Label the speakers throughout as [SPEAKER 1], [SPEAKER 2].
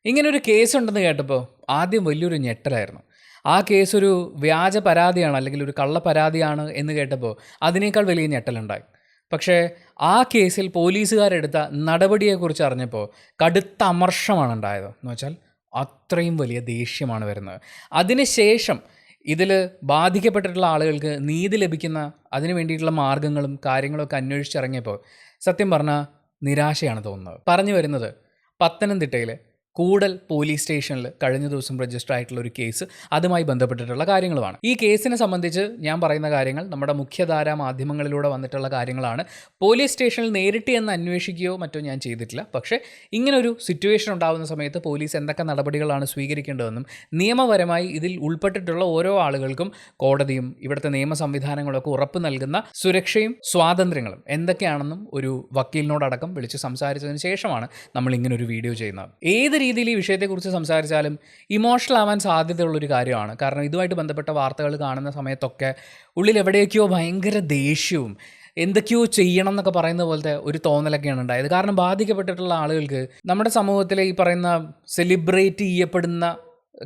[SPEAKER 1] ഇങ്ങനൊരു കേസുണ്ടെന്ന് കേട്ടപ്പോൾ ആദ്യം വലിയൊരു ഞെട്ടലായിരുന്നു. ആ കേസൊരു വ്യാജ പരാതിയാണ് അല്ലെങ്കിൽ ഒരു കള്ള പരാതിയാണ് എന്ന് കേട്ടപ്പോൾ അതിനേക്കാൾ വലിയ ഞെട്ടലുണ്ടായി. പക്ഷേ ആ കേസിൽ പോലീസുകാരെടുത്ത നടപടിയെക്കുറിച്ച് അറിഞ്ഞപ്പോൾ കടുത്ത അമർഷമാണ് ഉണ്ടായത്. എന്ന് വെച്ചാൽ അത്രയും വലിയ ദേഷ്യമാണ് വരുന്നത്. അതിനുശേഷം ഇതിൽ ബാധിക്കപ്പെട്ടിട്ടുള്ള ആളുകൾക്ക് നീതി ലഭിക്കുന്ന അതിന് വേണ്ടിയിട്ടുള്ള മാർഗ്ഗങ്ങളും കാര്യങ്ങളൊക്കെ അന്വേഷിച്ചിറങ്ങിയപ്പോൾ സത്യം പറഞ്ഞാൽ നിരാശയാണ് തോന്നുന്നത്. പറഞ്ഞു വരുന്നത് പത്തനംതിട്ടയിലെ കൂടൽ പോലീസ് സ്റ്റേഷനിൽ കഴിഞ്ഞ ദിവസം രജിസ്റ്റർ ആയിട്ടുള്ള ഒരു കേസ്, അതുമായി ബന്ധപ്പെട്ടിട്ടുള്ള കാര്യങ്ങളുമാണ്. ഈ കേസിനെ സംബന്ധിച്ച് ഞാൻ പറയുന്ന കാര്യങ്ങൾ നമ്മുടെ മുഖ്യധാരാ മാധ്യമങ്ങളിലൂടെ വന്നിട്ടുള്ള കാര്യങ്ങളാണ്. പോലീസ് സ്റ്റേഷനിൽ നേരിട്ട് എന്ന് അന്വേഷിക്കുകയോ മറ്റോ ഞാൻ ചെയ്തിട്ടില്ല. പക്ഷേ ഇങ്ങനൊരു സിറ്റുവേഷൻ ഉണ്ടാകുന്ന സമയത്ത് പോലീസ് എന്തൊക്കെ നടപടികളാണ് സ്വീകരിക്കേണ്ടതെന്നും നിയമപരമായി ഇതിൽ ഉൾപ്പെട്ടിട്ടുള്ള ഓരോ ആളുകൾക്കും കോടതിയും ഇവിടുത്തെ നിയമ സംവിധാനങ്ങളൊക്കെ ഉറപ്പ് നൽകുന്ന സുരക്ഷയും സ്വാതന്ത്ര്യങ്ങളും എന്തൊക്കെയാണെന്നും ഒരു വക്കീലിനോടടക്കം വിളിച്ച് സംസാരിച്ചതിന് ശേഷമാണ് നമ്മൾ ഇങ്ങനൊരു വീഡിയോ ചെയ്യുന്നത്. ഏത് രീതിയിൽ ഈ വിഷയത്തെക്കുറിച്ച് സംസാരിച്ചാലും ഇമോഷണൽ ആവാൻ സാധ്യതയുള്ളൊരു കാര്യമാണ്. കാരണം ഇതുമായിട്ട് ബന്ധപ്പെട്ട വാർത്തകൾ കാണുന്ന സമയത്തൊക്കെ ഉള്ളിൽ എവിടെയൊക്കെയോ ഭയങ്കര ദേഷ്യവും എന്തൊക്കെയോ ചെയ്യണം എന്നൊക്കെ പറയുന്ന പോലത്തെ ഒരു തോന്നലൊക്കെയാണ് ഉണ്ടായത്. കാരണം ബാധിക്കപ്പെട്ടിട്ടുള്ള ആളുകൾക്ക് നമ്മുടെ സമൂഹത്തിലെ ഈ പറയുന്ന സെലിബ്രേറ്റ് ചെയ്യപ്പെടുന്ന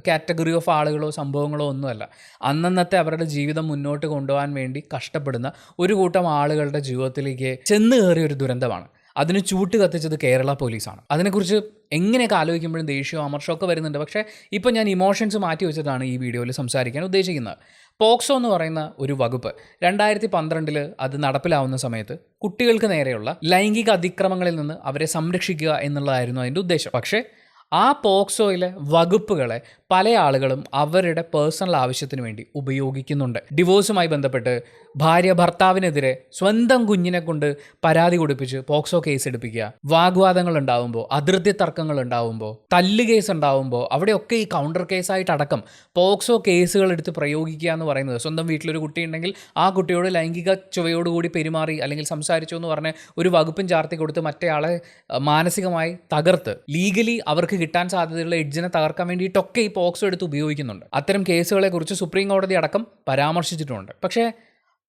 [SPEAKER 1] കാറ്റഗറി ഓഫ് ആളുകളോ സംഭവങ്ങളോ ഒന്നുമല്ല. അന്നന്നത്തെ അവരുടെ ജീവിതം മുന്നോട്ട് കൊണ്ടുപോകാൻ വേണ്ടി കഷ്ടപ്പെടുന്ന ഒരു കൂട്ടം ആളുകളുടെ ജീവിതത്തിലേക്ക് ചെന്ന് കയറിയ ഒരു ദുരന്തമാണ്. അതിന് ചൂട്ട് കത്തിച്ചത് കേരള പോലീസാണ്. അതിനെക്കുറിച്ച് എങ്ങനെയൊക്കെ ആലോചിക്കുമ്പോഴും ദേഷ്യവും അമർഷമൊക്കെ വരുന്നുണ്ട്. പക്ഷേ ഇപ്പോൾ ഞാൻ ഇമോഷൻസ് മാറ്റി വെച്ചിട്ടാണ് ഈ വീഡിയോയിൽ സംസാരിക്കാൻ ഉദ്ദേശിക്കുന്നത്. പോക്സോ എന്ന് പറയുന്ന ഒരു വകുപ്പ് 2012 അത് നടപ്പിലാവുന്ന സമയത്ത് കുട്ടികൾക്ക് നേരെയുള്ള ലൈംഗിക അതിക്രമങ്ങളിൽ നിന്ന് അവരെ സംരക്ഷിക്കുക എന്നുള്ളതായിരുന്നു അതിൻ്റെ ഉദ്ദേശം. പക്ഷേ ആ പോക്സോയിലെ വകുപ്പുകളെ പല ആളുകളും അവരുടെ പേഴ്സണൽ ആവശ്യത്തിന് വേണ്ടി ഉപയോഗിക്കുന്നുണ്ട്. ഡിവോഴ്സുമായി ബന്ധപ്പെട്ട് ഭാര്യ ഭർത്താവിനെതിരെ സ്വന്തം കുഞ്ഞിനെ കൊണ്ട് പരാതി കൊടുപ്പിച്ച് പോക്സോ കേസ് എടുപ്പിക്കുക, വാഗ്വാദങ്ങൾ ഉണ്ടാവുമ്പോൾ, അതിർത്തി തർക്കങ്ങൾ ഉണ്ടാവുമ്പോൾ, തല്ല് കേസ് ഉണ്ടാവുമ്പോൾ അവിടെയൊക്കെ ഈ കൗണ്ടർ കേസായിട്ടടക്കം പോക്സോ കേസുകൾ എടുത്ത് പ്രയോഗിക്കുക എന്ന് പറയുന്നത്, സ്വന്തം വീട്ടിലൊരു കുട്ടിയുണ്ടെങ്കിൽ ആ കുട്ടിയോട് ലൈംഗിക ചുവയോടുകൂടി പെരുമാറി അല്ലെങ്കിൽ സംസാരിച്ചു എന്ന് പറഞ്ഞ് ഒരു വകുപ്പും ചാർത്തി കൊടുത്ത് മറ്റേയാളെ മാനസികമായി തകർത്ത് ലീഗലി അവർക്ക് കിട്ടാൻ സാധ്യതയുള്ള എഡ്ജിനെ തകർക്കാൻ വേണ്ടിയിട്ടൊക്കെ ഈ പോക്സോ എടുത്ത് ഉപയോഗിക്കുന്നുണ്ട്. അത്തരം കേസുകളെക്കുറിച്ച് സുപ്രീം കോടതി അടക്കം പരാമർശിച്ചിട്ടുണ്ട്. പക്ഷേ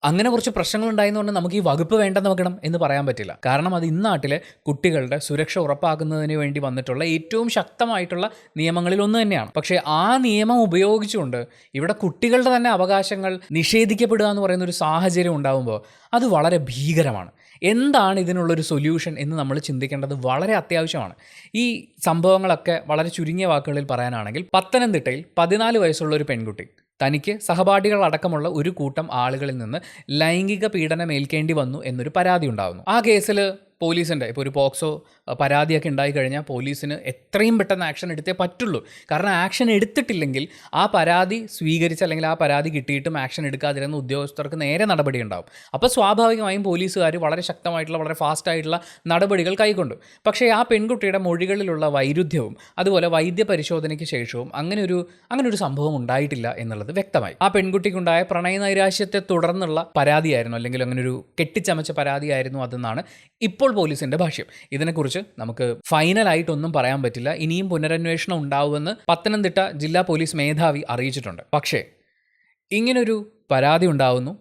[SPEAKER 1] അങ്ങനെ കുറച്ച് പ്രശ്നങ്ങൾ ഉണ്ടായതുകൊണ്ട് നമുക്ക് ഈ വകുപ്പ് വേണ്ടെന്ന് വെക്കണം എന്ന് പറയാൻ പറ്റില്ല. കാരണം അത് ഇന്നാട്ടിലെ കുട്ടികളുടെ സുരക്ഷ ഉറപ്പാക്കുന്നതിന് വേണ്ടി വന്നിട്ടുള്ള ഏറ്റവും ശക്തമായിട്ടുള്ള നിയമങ്ങളിൽ ഒന്ന് തന്നെയാണ്. പക്ഷേ ആ നിയമം ഉപയോഗിച്ചുകൊണ്ട് ഇവിടെ കുട്ടികളുടെ തന്നെ അവകാശങ്ങൾ നിഷേധിക്കപ്പെടുക എന്ന് പറയുന്ന ഒരു സാഹചര്യം ഉണ്ടാകുമ്പോൾ അത് വളരെ ഭീകരമാണ്. എന്താണ് ഇതിനുള്ളൊരു സൊല്യൂഷൻ എന്ന് നമ്മൾ ചിന്തിക്കേണ്ടത് വളരെ അത്യാവശ്യമാണ്. ഈ സംഭവങ്ങളൊക്കെ വളരെ ചുരുങ്ങിയ വാക്കുകളിൽ പറയാനാണെങ്കിൽ, പത്തനംതിട്ടയിൽ 14 വയസ്സുള്ള ഒരു പെൺകുട്ടി തനിക്ക് സഹപാഠികളടക്കമുള്ള ഒരു കൂട്ടം ആളുകളിൽ നിന്ന് ലൈംഗിക പീഡനം ഏൽക്കേണ്ടി വന്നു എന്നൊരു പരാതി ഉണ്ടാകുന്നു. ആ കേസിൽ പോലീസിൻ്റെ ഇപ്പോൾ ഒരു പോക്സോ പരാതിയൊക്കെ ഉണ്ടായിക്കഴിഞ്ഞാൽ പോലീസിന് എത്രയും പെട്ടെന്ന് ആക്ഷൻ എടുത്തേ പറ്റുള്ളൂ. കാരണം ആക്ഷൻ എടുത്തിട്ടില്ലെങ്കിൽ ആ പരാതി സ്വീകരിച്ച് അല്ലെങ്കിൽ ആ പരാതി കിട്ടിയിട്ടും ആക്ഷൻ എടുക്കാതിരുന്ന ഉദ്യോഗസ്ഥർക്ക് നേരെ നടപടി ഉണ്ടാവും. അപ്പോൾ സ്വാഭാവികമായും പോലീസുകാർ വളരെ ശക്തമായിട്ടുള്ള വളരെ ഫാസ്റ്റായിട്ടുള്ള നടപടികൾ കൈക്കൊണ്ടു. പക്ഷേ ആ പെൺകുട്ടിയുടെ മൊഴികളിലുള്ള വൈരുദ്ധ്യവും അതുപോലെ വൈദ്യ പരിശോധനയ്ക്ക് ശേഷവും അങ്ങനെ ഒരു സംഭവം ഉണ്ടായിട്ടില്ല എന്നുള്ളത് വ്യക്തമായി. ആ പെൺകുട്ടിക്കുണ്ടായ പ്രണയനൈരാശ്യത്തെ തുടർന്നുള്ള പരാതിയായിരുന്നു, അല്ലെങ്കിൽ അങ്ങനെ ഒരു കെട്ടിച്ചമച്ച പരാതിയായിരുന്നു അതെന്നാണ് ഇപ്പോൾ പോലീസിന്റെ ഭാഷ്യം. ഇതിനെക്കുറിച്ച് നമുക്ക് ഫൈനലായിട്ടൊന്നും പറയാൻ പറ്റില്ല. ഇനിയും പുനരന്വേഷണം ഉണ്ടാവുമെന്ന് പത്തനംതിട്ട ജില്ലാ പോലീസ് മേധാവി അറിയിച്ചിട്ടുണ്ട്. പക്ഷേ ഇങ്ങനൊരു പരാതി ഉണ്ടാവുന്നു,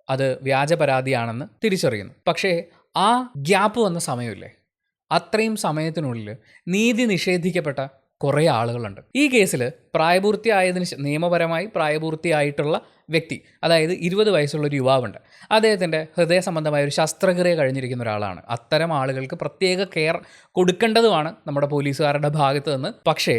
[SPEAKER 1] അത് വ്യാജ പരാതിയാണെന്ന് തിരിച്ചറിയുന്നു. പക്ഷേ ആ ഗ്യാപ്പ് വന്ന സമയമില്ലേ, അത്രയും സമയത്തിനുള്ളിൽ നീതി നിഷേധിക്കപ്പെട്ട കുറേ ആളുകളുണ്ട്. ഈ കേസിൽ നിയമപരമായി പ്രായപൂർത്തിയായിട്ടുള്ള വ്യക്തി, അതായത് 20 വയസ്സുള്ളൊരു യുവാവുണ്ട്. അദ്ദേഹത്തിൻ്റെ ഹൃദയ സംബന്ധമായ ഒരു ശസ്ത്രക്രിയ കഴിഞ്ഞിരിക്കുന്ന ഒരാളാണ്. അത്തരം ആളുകൾക്ക് പ്രത്യേക കെയർ കൊടുക്കേണ്ടതുമാണ് നമ്മുടെ പോലീസുകാരുടെ ഭാഗത്ത് നിന്ന്. പക്ഷേ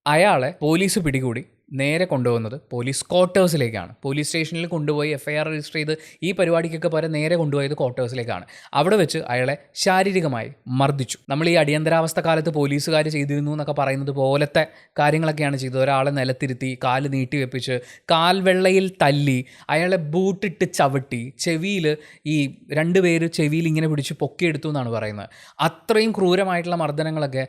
[SPEAKER 1] അയാളെ പോലീസ് പിടികൂടി നേരെ കൊണ്ടുപോകുന്നത് പോലീസ് ക്വാർട്ടേഴ്സിലേക്കാണ്. പോലീസ് സ്റ്റേഷനിൽ കൊണ്ടുപോയി FIR രജിസ്റ്റർ ചെയ്ത് ഈ പരിപാടിക്കൊക്കെ പോലെ നേരെ കൊണ്ടുപോയത് ക്വാർട്ടേഴ്സിലേക്കാണ്. അവിടെ വെച്ച് അയാളെ ശാരീരികമായി മർദ്ദിച്ചു. നമ്മൾ ഈ അടിയന്തരാവസ്ഥ കാലത്ത് പോലീസുകാർ ചെയ്തിരുന്നു എന്നൊക്കെ പറയുന്നത് പോലത്തെ കാര്യങ്ങളൊക്കെയാണ് ചെയ്തത്. ഒരാളെ നിലത്തിരുത്തി കാല് നീട്ടി വെപ്പിച്ച് കാൽവെള്ളയിൽ തല്ലി അയാളെ ബൂട്ടിട്ട് ചവിട്ടി ചെവിയിൽ ഈ 2 പേര് ചെവിയിൽ ഇങ്ങനെ പിടിച്ച് പൊക്കിയെടുത്തു എന്നാണ് പറയുന്നത്. അത്രയും ക്രൂരമായിട്ടുള്ള മർദ്ദനങ്ങളൊക്കെ.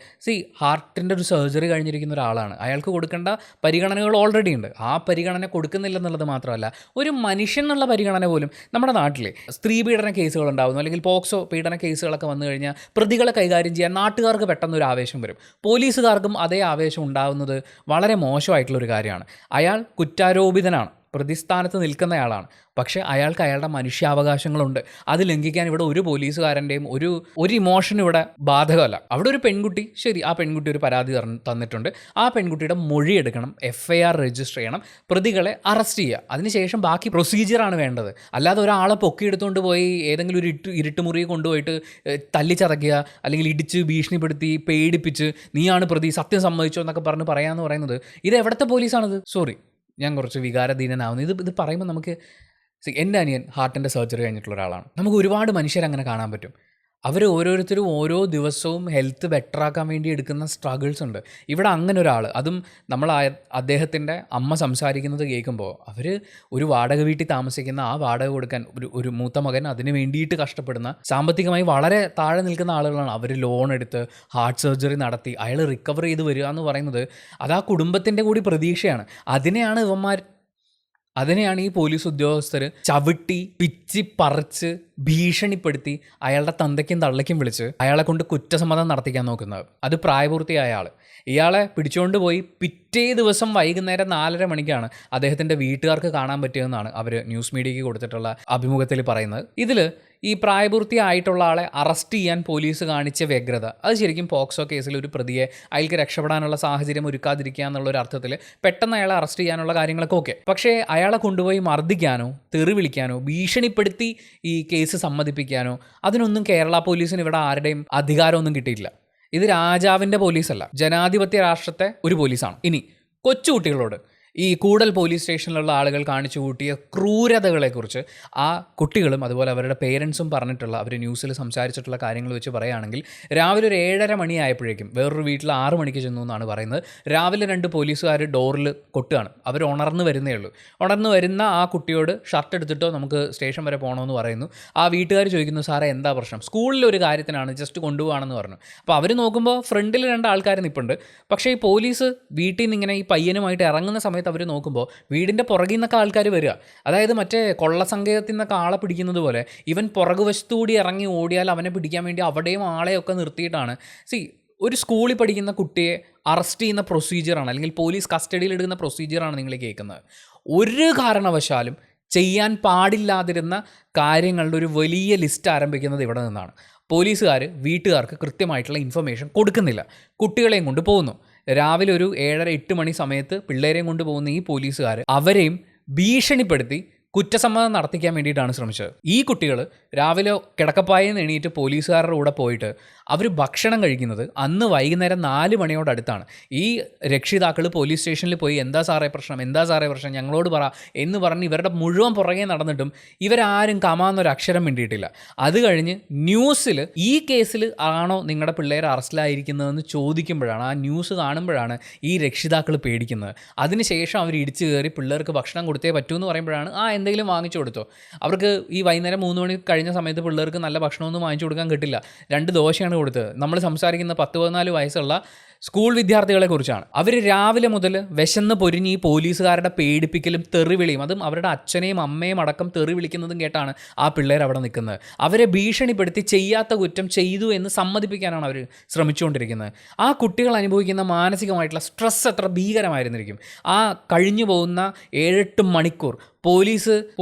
[SPEAKER 1] ഹാർട്ടിൻ്റെ ഒരു സർജറി കഴിഞ്ഞിരിക്കുന്ന ഒരാളാണ്. അയാൾക്ക് കൊടുക്കേണ്ട പരിഗണനകൾ ഓൾറെഡി ഉണ്ട്. ആ പരിഗണന കൊടുക്കുന്നില്ലെന്നുള്ളത് മാത്രമല്ല, ഒരു മനുഷ്യൻ എന്നുള്ള പരിഗണന പോലും നമ്മുടെ നാട്ടിലെ സ്ത്രീ പീഡന കേസുകൾ ഉണ്ടാകുന്നു, അല്ലെങ്കിൽ പോക്സോ പീഡന കേസുകളൊക്കെ വന്നു കഴിഞ്ഞാൽ പ്രതികളെ കൈകാര്യം ചെയ്യാൻ നാട്ടുകാർക്ക് പെട്ടെന്നൊരു ആവേശം വരും. പോലീസുകാർക്കും അതേ ആവേശം ഉണ്ടാകുന്നത് വളരെ മോശമായിട്ടുള്ളൊരു കാര്യമാണ്. അയാൾ കുറ്റാരോപിതനാണ്. പ്രതിസ്ഥാനത്ത് നിൽക്കുന്നയാളാണ്. പക്ഷേ അയാൾക്ക് അയാളുടെ മനുഷ്യാവകാശങ്ങളുണ്ട്. അത് ലംഘിക്കാൻ ഇവിടെ ഒരു പോലീസുകാരൻ്റെയും ഒരു ഇമോഷനും ഇവിടെ ബാധകമല്ല. അവിടെ ഒരു പെൺകുട്ടി, ശരി, ആ പെൺകുട്ടി ഒരു പരാതി തന്നിട്ടുണ്ട്. ആ പെൺകുട്ടിയുടെ മൊഴി എടുക്കണം, FIR രജിസ്റ്റർ ചെയ്യണം, പ്രതികളെ അറസ്റ്റ് ചെയ്യുക. അതിനുശേഷം ബാക്കി പ്രൊസീജിയറാണ് വേണ്ടത്. അല്ലാതെ ഒരാളെ പൊക്കിയെടുത്തുകൊണ്ട് പോയി ഏതെങ്കിലും ഒരു ഇരുട്ടുമുറി കൊണ്ടുപോയിട്ട് തല്ലിച്ചതയ്ക്കുക, അല്ലെങ്കിൽ ഇടിച്ച് ഭീഷണിപ്പെടുത്തി പേടിപ്പിച്ച് നീയാണ് പ്രതി, സത്യം സമ്മതിച്ചോ എന്നൊക്കെ പറയാമെന്ന് പറയുന്നത് ഇത് എവിടുത്തെ പോലീസാണിത്? സോറി, ഞാൻ കുറച്ച് വികാരധീനനാവുന്നു. ഇത് പറയുമ്പോൾ നമുക്ക്, എൻ്റെ അനിയൻ ഹാർട്ടിൻ്റെ സർജറി കഴിഞ്ഞിട്ടുള്ള ഒരാളാണ്. നമുക്ക് ഒരുപാട് മനുഷ്യരങ്ങനെ കാണാൻ പറ്റും. അവർ ഓരോരുത്തരും ഓരോ ദിവസവും ഹെൽത്ത് ബെറ്ററാക്കാൻ വേണ്ടി എടുക്കുന്ന സ്ട്രഗിൾസ് ഉണ്ട്. ഇവിടെ അങ്ങനെ ഒരാൾ, അതും നമ്മൾ അദ്ദേഹത്തിൻ്റെ അമ്മ സംസാരിക്കുന്നത് കേൾക്കുമ്പോൾ, അവർ ഒരു വാടക വീട്ടിൽ താമസിക്കുന്ന, ആ വാടക കൊടുക്കാൻ ഒരു മൂത്ത മകൻ അതിന് വേണ്ടിയിട്ട് കഷ്ടപ്പെടുന്ന, സാമ്പത്തികമായി വളരെ താഴെ നിൽക്കുന്ന ആളുകളാണ്. അവർ ലോൺ എടുത്ത് ഹാർട്ട് സർജറി നടത്തി അയാൾ റിക്കവർ ചെയ്ത് വരിക എന്ന് പറയുന്നത് അത് ആ കുടുംബത്തിൻ്റെ കൂടി പ്രതീക്ഷയാണ്. അതിനെയാണ് ഈ പോലീസ് ഉദ്യോഗസ്ഥർ ചവിട്ടി പിച്ചി പറിച്ച് ഭീഷണിപ്പെടുത്തി അയാളുടെ തന്തയ്ക്കും തള്ളയ്ക്കും വിളിച്ച് അയാളെ കൊണ്ട് കുറ്റസമ്മതം നടത്തിക്കാൻ നോക്കുന്നത്. അത് പ്രായപൂർത്തിയായ ആൾ. ഇയാളെ പിടിച്ചുകൊണ്ട് പോയി പിറ്റേ ദിവസം വൈകുന്നേരം 4:30 മണിക്കാണ് അദ്ദേഹത്തിൻ്റെ വീട്ടുകാർക്ക് കാണാൻ പറ്റിയതെന്നാണ് അവർ ന്യൂസ് മീഡിയയ്ക്ക് കൊടുത്തിട്ടുള്ള അഭിമുഖത്തിൽ പറയുന്നത്. ഇതിൽ ഈ പ്രായപൂർത്തിയായിട്ടുള്ള ആളെ അറസ്റ്റ് ചെയ്യാൻ പോലീസ് കാണിച്ച വ്യഗ്രത, അത് ശരിക്കും പോക്സോ കേസിൽ ഒരു പ്രതിയെ അയാൾക്ക് രക്ഷപ്പെടാനുള്ള സാഹചര്യം ഒരുക്കാതിരിക്കുക എന്നുള്ളൊരു അർത്ഥത്തിൽ പെട്ടെന്ന് അയാളെ അറസ്റ്റ് ചെയ്യാനുള്ള കാര്യങ്ങളൊക്കെ ഓക്കെ. പക്ഷേ അയാളെ കൊണ്ടുപോയി മർദ്ദിക്കാനോ തെറി വിളിക്കാനോ ഭീഷണിപ്പെടുത്തി ഈ കേസ് സമ്മതിപ്പിക്കാനോ അതിനൊന്നും കേരള പോലീസിന് ഇവിടെ ആരുടെയും അധികാരമൊന്നും കിട്ടിയിട്ടില്ല. ഇത് രാജാവിൻ്റെ പോലീസല്ല, ജനാധിപത്യ രാഷ്ട്രത്തെ ഒരു പോലീസാണ്. ഇനി കൊച്ചുകുട്ടികളോട് ഈ കൂടൽ പോലീസ് സ്റ്റേഷനിലുള്ള ആളുകൾ കാണിച്ചു കൂട്ടിയ ക്രൂരതകളെക്കുറിച്ച് ആ കുട്ടികളും അതുപോലെ അവരുടെ പേരൻസും പറഞ്ഞിട്ടുള്ള, അവർ ന്യൂസിൽ സംസാരിച്ചിട്ടുള്ള കാര്യങ്ങൾ വെച്ച് പറയുകയാണെങ്കിൽ, രാവിലെ ഒരു 7:30 മണിയായപ്പോഴേക്കും വേറൊരു വീട്ടിൽ 6 മണിക്ക് ചെന്നു എന്നാണ് പറയുന്നത്. രാവിലെ 2 പോലീസുകാർ ഡോറിൽ കൊട്ടുകയാണ്. അവർ ഉണർന്നു വരുന്നേ ഉള്ളൂ. ഉണർന്നു വരുന്ന ആ കുട്ടിയോട് ഷർട്ട് എടുത്തിട്ടോ നമുക്ക് സ്റ്റേഷൻ വരെ പോകണമെന്ന് പറയുന്നു. ആ വീട്ടുകാർ ചോദിക്കുന്നു, സാറേ എന്താ പ്രശ്നം? സ്കൂളിലൊരു കാര്യത്തിനാണ്, ജസ്റ്റ് കൊണ്ടുപോകാണെന്ന് പറഞ്ഞു. അപ്പോൾ അവർ നോക്കുമ്പോൾ ഫ്രണ്ടിൽ 2 ആൾക്കാർ നിൽപ്പുണ്ട്. പക്ഷേ ഈ പോലീസ് വീട്ടിൽ നിന്ന് ഇങ്ങനെ ഈ പയ്യനുമായിട്ട് ഇറങ്ങുന്ന സമയത്ത് അവർ നോക്കുമ്പോൾ വീടിൻ്റെ പുറകിൽ നിന്നൊക്കെ ആൾക്കാർ വരിക. അതായത് മറ്റേ കൊള്ളസങ്കേതത്തിൽ നിന്നൊക്കെ ആളെ പിടിക്കുന്നത് പോലെ ഇവൻ പുറകുവശത്തുകൂടി ഇറങ്ങി ഓടിയാൽ അവനെ പിടിക്കാൻ വേണ്ടി അവിടെയും ആളെയൊക്കെ നിർത്തിയിട്ടാണ്. ഒരു സ്കൂളിൽ പഠിക്കുന്ന കുട്ടിയെ അറസ്റ്റ് ചെയ്യുന്ന പ്രൊസീജിയറാണ്, അല്ലെങ്കിൽ പോലീസ് കസ്റ്റഡിയിൽ എടുക്കുന്ന പ്രൊസീജിയറാണ് നിങ്ങൾ കേൾക്കുന്നത്. ഒരു കാരണവശാലും ചെയ്യാൻ പാടില്ലാതിരുന്ന കാര്യങ്ങളുടെ ഒരു വലിയ ലിസ്റ്റ് ആരംഭിക്കുന്നത് ഇവിടെ നിന്നാണ്. പോലീസുകാർ വീട്ടുകാർക്ക് കൃത്യമായിട്ടുള്ള ഇൻഫർമേഷൻ കൊടുക്കുന്നില്ല, കുട്ടികളെയും കൊണ്ട് പോകുന്നു. രാവിലെ ഒരു 7:30-8 മണി സമയത്ത് പിള്ളേരെയും കൊണ്ട് പോകുന്ന ഈ പോലീസുകാർ അവരെയും ഭീഷണിപ്പെടുത്തി കുറ്റസമ്മതം നടത്തിക്കാൻ വേണ്ടിയിട്ടാണ് ശ്രമിച്ചത്. ഈ കുട്ടികൾ രാവിലെ കിടക്കപ്പായിൽ നിന്ന് എണീറ്റ് പോലീസുകാരുടെ കൂടെ പോയിട്ട് അവർ ഭക്ഷണം കഴിക്കുന്നത് അന്ന് വൈകുന്നേരം 4 മണിയോടടുത്താണ്. ഈ രക്ഷിതാക്കൾ പോലീസ് സ്റ്റേഷനിൽ പോയി എന്താ സാറേ പ്രശ്നം ഞങ്ങളോട് പറ എന്ന് പറഞ്ഞ് ഇവരുടെ മുഴുവൻ പുറകെ നടന്നിട്ടും ഇവരാരും കമാന്നൊരു അക്ഷരം മിണ്ടിയിട്ടില്ല. അത് കഴിഞ്ഞ് ന്യൂസിൽ ഈ കേസിൽ ആണോ നിങ്ങളുടെ പിള്ളേർ അറസ്റ്റിലായിരിക്കുന്നതെന്ന് ചോദിക്കുമ്പോഴാണ്, ആ ന്യൂസ് കാണുമ്പോഴാണ് ഈ രക്ഷിതാക്കൾ പേടിക്കുന്നത്. അതിനുശേഷം അവർ ഇടിച്ചു കയറി പിള്ളേർക്ക് ഭക്ഷണം കൊടുത്തേ പറ്റൂ എന്ന് പറയുമ്പോഴാണ് എന്തെങ്കിലും വാങ്ങിച്ചു കൊടുത്തോ. അവർക്ക് ഈ വൈകുന്നേരം 3 മണി കഴിഞ്ഞ സമയത്ത് പിള്ളേർക്ക് നല്ല ഭക്ഷണമൊന്നും വാങ്ങിച്ചു കൊടുക്കാൻ കിട്ടില്ല. 2 ദോശയാണ് കൊടുത്തത്. നമ്മൾ സംസാരിക്കുന്ന 10-14 വയസ്സുള്ള സ്കൂൾ വിദ്യാർത്ഥികളെ കുറിച്ചാണ്. അവർ രാവിലെ മുതൽ വിശന്ന് പൊരിഞ്ഞ് ഈ പോലീസുകാരുടെ പേടിപ്പിക്കലും തെറിവിളിയും, അതും അവരുടെ അച്ഛനെയും അമ്മയും അടക്കം തെറി വിളിക്കുന്നതും കേട്ടാണ് ആ പിള്ളേർ അവിടെ നിൽക്കുന്നത്. അവരെ ഭീഷണിപ്പെടുത്തി ചെയ്യാത്ത കുറ്റം ചെയ്തു എന്ന് സമ്മതിപ്പിക്കാനാണ് അവർ ശ്രമിച്ചുകൊണ്ടിരിക്കുന്നത്. ആ കുട്ടികൾ അനുഭവിക്കുന്ന മാനസികമായിട്ടുള്ള സ്ട്രെസ് എത്ര ഭീകരമായിരുന്നിരിക്കും. ആ കഴിഞ്ഞു പോകുന്ന 7-8 മണിക്കൂർ പോലീസ്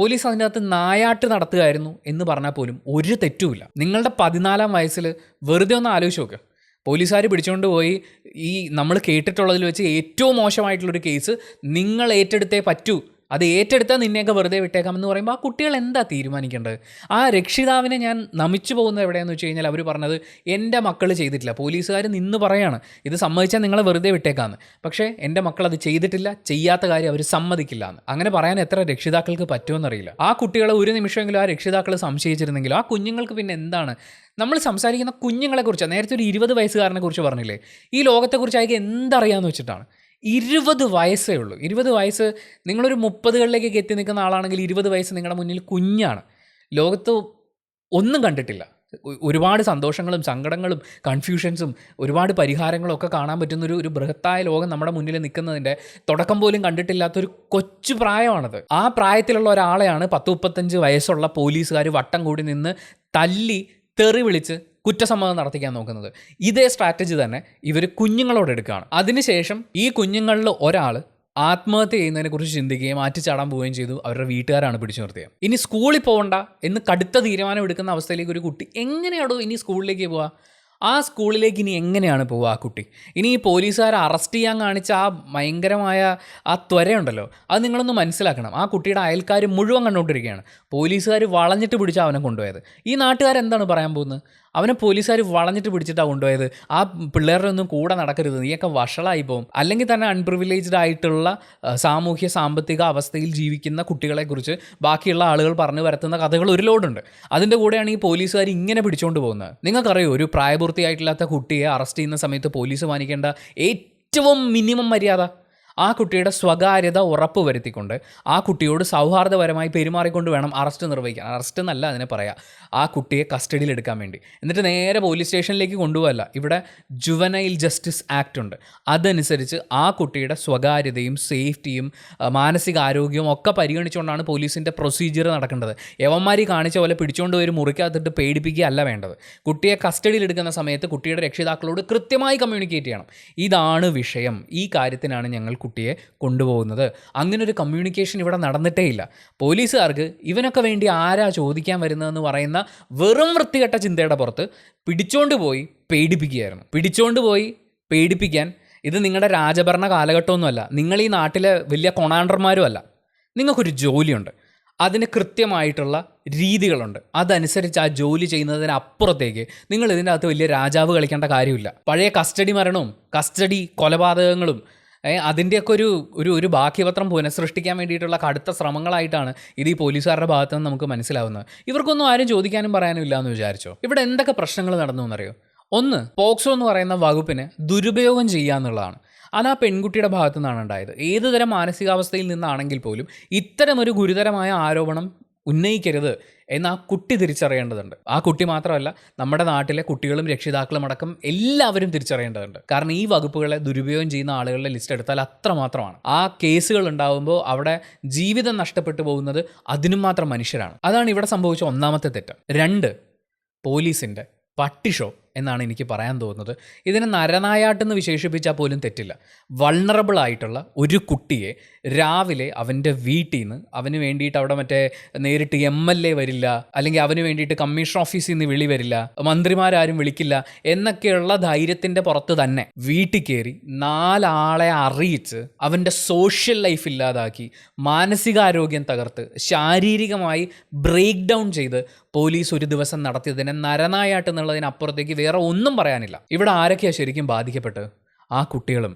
[SPEAKER 1] അതിൻ്റെ അകത്ത് നായാട്ട് നടത്തുകയായിരുന്നു എന്ന് പറഞ്ഞാൽ പോലും ഒരു തെറ്റുമില്ല. നിങ്ങളുടെ 14-ാം വയസ്സിൽ വെറുതെ ഒന്ന് ആലോചിച്ച് നോക്ക്. പോലീസുകാർ പിടിച്ചുകൊണ്ട് പോയി ഈ നമ്മൾ കേട്ടിട്ടുള്ളതിൽ വെച്ച് ഏറ്റവും മോശമായിട്ടുള്ളൊരു കേസ് നിങ്ങൾ ഏറ്റെടുത്തേ പറ്റൂ, അത് ഏറ്റെടുത്താൽ നിന്നെയൊക്കെ വെറുതെ വിട്ടേക്കാമെന്ന് പറയുമ്പോൾ ആ കുട്ടികൾ എന്താ തീരുമാനിക്കേണ്ടത്? ആ രക്ഷിതാവിനെ ഞാൻ നമിച്ചു പോകുന്നത് എവിടെയാണെന്ന് വെച്ച് കഴിഞ്ഞാൽ അവർ പറഞ്ഞത് എൻ്റെ മക്കൾ ചെയ്തിട്ടില്ല. പോലീസുകാർ നിന്ന് പറയാണ് ഇത് സമ്മതിച്ചാൽ നിങ്ങളെ വെറുതെ വിട്ടേക്കാമെന്ന്. പക്ഷേ എൻ്റെ മക്കൾ അത് ചെയ്തിട്ടില്ല, ചെയ്യാത്ത കാര്യം അവർ സമ്മതിക്കില്ല എന്ന്. അങ്ങനെ പറയാൻ എത്ര രക്ഷിതാക്കൾക്ക് പറ്റുമെന്നറിയില്ല. ആ കുട്ടികളെ ഒരു നിമിഷമെങ്കിലും ആ രക്ഷിതാക്കൾ സംശയിച്ചിരുന്നെങ്കിലും ആ കുഞ്ഞുങ്ങൾക്ക് പിന്നെ എന്താണ്? നമ്മൾ സംസാരിക്കുന്ന കുഞ്ഞുങ്ങളെക്കുറിച്ചാണ്. നേരത്തെ ഒരു 20 വയസ്സുകാരനെ കുറിച്ച് പറഞ്ഞില്ലേ, ഈ ലോകത്തെക്കുറിച്ച് അയാൾക്ക് എന്തറിയാമെന്ന് വെച്ചിട്ടാണ്. 20 വയസ്സേ ഉള്ളൂ. 20 വയസ്സ്, നിങ്ങളൊരു 30കളിലേക്ക് എത്തി നിൽക്കുന്ന ആളാണെങ്കിൽ 20 വയസ്സ് നിങ്ങളുടെ മുന്നിൽ കുഞ്ഞാണ്. ലോകത്ത് ഒന്നും കണ്ടിട്ടില്ല. ഒരുപാട് സന്തോഷങ്ങളും സങ്കടങ്ങളും കൺഫ്യൂഷൻസും ഒരുപാട് പരിഹാരങ്ങളും ഒക്കെ കാണാൻ പറ്റുന്ന ഒരു ബൃഹത്തായ ലോകം നമ്മുടെ മുന്നിൽ നിൽക്കുന്നതിൻ്റെ തുടക്കം പോലും കണ്ടിട്ടില്ലാത്തൊരു കൊച്ചു പ്രായമാണത്. ആ പ്രായത്തിലുള്ള ഒരാളെയാണ് 10-35 വയസ്സുള്ള പോലീസുകാർ വട്ടം കൂടി നിന്ന് തല്ലി തെറി വിളിച്ച് കുറ്റസമ്മതം നടത്തിക്കാൻ നോക്കുന്നത്. ഇതേ സ്ട്രാറ്റജി തന്നെ ഇവർ കുഞ്ഞുങ്ങളോട് എടുക്കുകയാണ്. അതിനുശേഷം ഈ കുഞ്ഞുങ്ങളിൽ ഒരാൾ ആത്മഹത്യ ചെയ്യുന്നതിനെക്കുറിച്ച് ചിന്തിക്കുകയും മാറ്റിച്ചാടാൻ പോവുകയും ചെയ്തു. അവരുടെ വീട്ടുകാരാണ് പിടിച്ചു നിർത്തിയത്. ഇനി സ്കൂളിൽ പോകണ്ട എന്ന് കടുത്ത തീരുമാനം എടുക്കുന്ന അവസ്ഥയിലേക്ക് ഒരു കുട്ടി എങ്ങനെയാണോ ഇനി സ്കൂളിലേക്ക് പോവുക? ആ സ്കൂളിലേക്ക് ഇനി എങ്ങനെയാണ് പോവുക ആ കുട്ടി? ഇനി ഈ പോലീസുകാർ അറസ്റ്റ് ചെയ്യാൻ കാണിച്ച ആ ഭയങ്കരമായ ആ ത്വരയുണ്ടല്ലോ, അത് നിങ്ങളൊന്ന് മനസ്സിലാക്കണം. ആ കുട്ടിയുടെ അയൽക്കാർ മുഴുവൻ കണ്ടുകൊണ്ടിരിക്കുകയാണ്. പോലീസുകാർ വളഞ്ഞിട്ട് പിടിച്ചാൽ അവനെ കൊണ്ടുപോയത്. ഈ നാട്ടുകാരെന്താണ് പറയാൻ പോകുന്നത്? അവനെ പോലീസുകാർ വളഞ്ഞിട്ട് പിടിച്ചിട്ടാണ് കൊണ്ടുപോയത്. ആ പിള്ളേരുടെ ഒന്നും കൂടെ നടക്കരുത്, നീയൊക്കെ വഷളായി പോകും. അല്ലെങ്കിൽ തന്നെ അൺപ്രിവിലേജ്ഡ് ആയിട്ടുള്ള സാമൂഹ്യ സാമ്പത്തിക അവസ്ഥയിൽ ജീവിക്കുന്ന കുട്ടികളെക്കുറിച്ച് ബാക്കിയുള്ള ആളുകൾ പറഞ്ഞു വരുത്തുന്ന കഥകൾ ഒരു ലോഡുണ്ട്. അതിൻ്റെ കൂടെയാണ് ഈ പോലീസുകാർ ഇങ്ങനെ പിടിച്ചുകൊണ്ട് പോകുന്നത്. നിങ്ങൾക്കറിയോ, ഒരു പ്രായപൂർത്തിയായിട്ടില്ലാത്ത കുട്ടിയെ അറസ്റ്റ് ചെയ്യുന്ന സമയത്ത് പോലീസ് പാലിക്കേണ്ട ഏറ്റവും മിനിമം മര്യാദ ആ കുട്ടിയുടെ സ്വകാര്യത ഉറപ്പ് വരുത്തിക്കൊണ്ട് ആ കുട്ടിയോട് സൗഹാർദ്ദപരമായി പെരുമാറിക്കൊണ്ട് വേണം അറസ്റ്റ് നിർവഹിക്കാൻ. അറസ്റ്റ് എന്നല്ല അതിനെ പറയാം, ആ കുട്ടിയെ കസ്റ്റഡിയിൽ എടുക്കാൻ വേണ്ടി. എന്നിട്ട് നേരെ പോലീസ് സ്റ്റേഷനിലേക്ക് കൊണ്ടുപോകല്ല. ഇവിടെ ജുവനൈൽ ജസ്റ്റിസ് ആക്ട് ഉണ്ട്. അതനുസരിച്ച് ആ കുട്ടിയുടെ സ്വകാര്യതയും സേഫ്റ്റിയും മാനസികാരോഗ്യവും ഒക്കെ പരിഗണിച്ചുകൊണ്ടാണ് പോലീസിൻ്റെ പ്രൊസീജിയർ നടക്കേണ്ടത്. യവന്മാരി കാണിച്ച പോലെ പിടിച്ചുകൊണ്ട് പോയി മുറിക്കകത്തിട്ട് പേടിപ്പിക്കുകയല്ല വേണ്ടത്. കുട്ടിയെ കസ്റ്റഡിയിൽ എടുക്കുന്ന സമയത്ത് കുട്ടിയുടെ രക്ഷിതാക്കളോട് കൃത്യമായി കമ്മ്യൂണിക്കേറ്റ് ചെയ്യണം. ഇതാണ് വിഷയം, ഈ കാര്യത്തിനാണ് ഞങ്ങൾ കുട്ടിയെ കൊണ്ടുപോകുന്നത്. അങ്ങനൊരു കമ്മ്യൂണിക്കേഷൻ ഇവിടെ നടന്നിട്ടേ ഇല്ല. പോലീസുകാർക്ക് ഇവനൊക്കെ വേണ്ടി ആരാ ചോദിക്കാൻ വരുന്നതെന്ന് പറയുന്ന വെറും വൃത്തികെട്ട ചിന്തയുടെ പുറത്ത് പിടിച്ചോണ്ട് പോയി പേടിപ്പിക്കുകയായിരുന്നു. പിടിച്ചോണ്ട് പോയി പേടിപ്പിക്കാൻ ഇത് നിങ്ങളുടെ രാജഭരണ കാലഘട്ടമൊന്നുമല്ല. നിങ്ങൾ ഈ നാട്ടിലെ വലിയ കൊണാണ്ടർമാരും അല്ല. നിങ്ങൾക്കൊരു ജോലിയുണ്ട്, അതിന് കൃത്യമായിട്ടുള്ള രീതികളുണ്ട്. അതനുസരിച്ച് ആ ജോലി ചെയ്യുന്നതിനപ്പുറത്തേക്ക് നിങ്ങൾ ഇതിൻ്റെ അകത്ത് വലിയ രാജാവ് കളിക്കേണ്ട കാര്യമില്ല. പഴയ കസ്റ്റഡി മരണവും കസ്റ്റഡി കൊലപാതകങ്ങളും അതിൻ്റെയൊക്കെ ഒരു ബാക്കിപത്രം പുനഃസൃഷ്ടിക്കാൻ വേണ്ടിയിട്ടുള്ള കടുത്ത ശ്രമങ്ങളായിട്ടാണ് ഇത് ഈ പോലീസുകാരുടെ ഭാഗത്ത് നിന്ന് നമുക്ക് മനസ്സിലാവുന്നത്. ഇവർക്കൊന്നും ആരും ചോദിക്കാനും പറയാനും ഇല്ല എന്ന് വിചാരിച്ചോ? ഇവിടെ എന്തൊക്കെ പ്രശ്നങ്ങൾ നടന്നു എന്നറിയോ? ഒന്ന്, പോക്സോ എന്ന് പറയുന്ന വകുപ്പിനെ ദുരുപയോഗം ചെയ്യുക എന്നുള്ളതാണ്. അത് ആ പെൺകുട്ടിയുടെ ഭാഗത്തു നിന്നാണ് ഉണ്ടായത്. ഏതുതരം മാനസികാവസ്ഥയിൽ നിന്നാണെങ്കിൽ പോലും ഇത്തരമൊരു ഗുരുതരമായ ആരോപണം ഉന്നയിക്കരുത് എന്ന് ആ കുട്ടി തിരിച്ചറിയേണ്ടതുണ്ട്. ആ കുട്ടി മാത്രമല്ല, നമ്മുടെ നാട്ടിലെ കുട്ടികളും രക്ഷിതാക്കളും അടക്കം എല്ലാവരും തിരിച്ചറിയേണ്ടതുണ്ട്. കാരണം ഈ വകുപ്പുകളെ ദുരുപയോഗം ചെയ്യുന്ന ആളുകളുടെ ലിസ്റ്റ് എടുത്താൽ അത്രമാത്രമാണ്. ആ കേസുകൾ ഉണ്ടാകുമ്പോൾ അവിടെ ജീവിതം നഷ്ടപ്പെട്ടു പോകുന്നത് അതിനും മാത്രം മനുഷ്യരാണ്. അതാണ് ഇവിടെ സംഭവിച്ച ഒന്നാമത്തെ തെറ്റ്. 2, പോലീസിൻ്റെ പട്ടിഷോ എന്നാണ് എനിക്ക് പറയാൻ തോന്നുന്നത്. ഇതിനെ നരനായാട്ടെന്ന് വിശേഷിപ്പിച്ചാൽ പോലും തെറ്റില്ല. വൾണറബിൾ ആയിട്ടുള്ള ഒരു കുട്ടിയെ രാവിലെ അവൻ്റെ വീട്ടിൽ നിന്ന് അവന് വേണ്ടിയിട്ട് അവിടെ നേരിട്ട് MLA വരില്ല, അല്ലെങ്കിൽ അവന് വേണ്ടിയിട്ട് കമ്മീഷൻ ഓഫീസിൽ നിന്ന് വിളി വരില്ല, മന്ത്രിമാരാരും വിളിക്കില്ല എന്നൊക്കെയുള്ള ധൈര്യത്തിൻ്റെ പുറത്ത് തന്നെ വീട്ടിൽ കയറി 4 ആളെ അറിയിച്ച് അവൻ്റെ സോഷ്യൽ ലൈഫ് ഇല്ലാതാക്കി, മാനസികാരോഗ്യം തകർത്ത്, ശാരീരികമായി ബ്രേക്ക് ഡൗൺ ചെയ്ത് പോലീസ് ഒരു ദിവസം നടത്തിയതിനെ നരനായാട്ട് എന്നുള്ളതിനപ്പുറത്തേക്ക് വേറെ ഒന്നും പറയാനില്ല. ഇവിടെ ആരൊക്കെയാണ് ശരിക്കും ബാധിക്കപ്പെട്ടത്? ആ കുട്ടികളും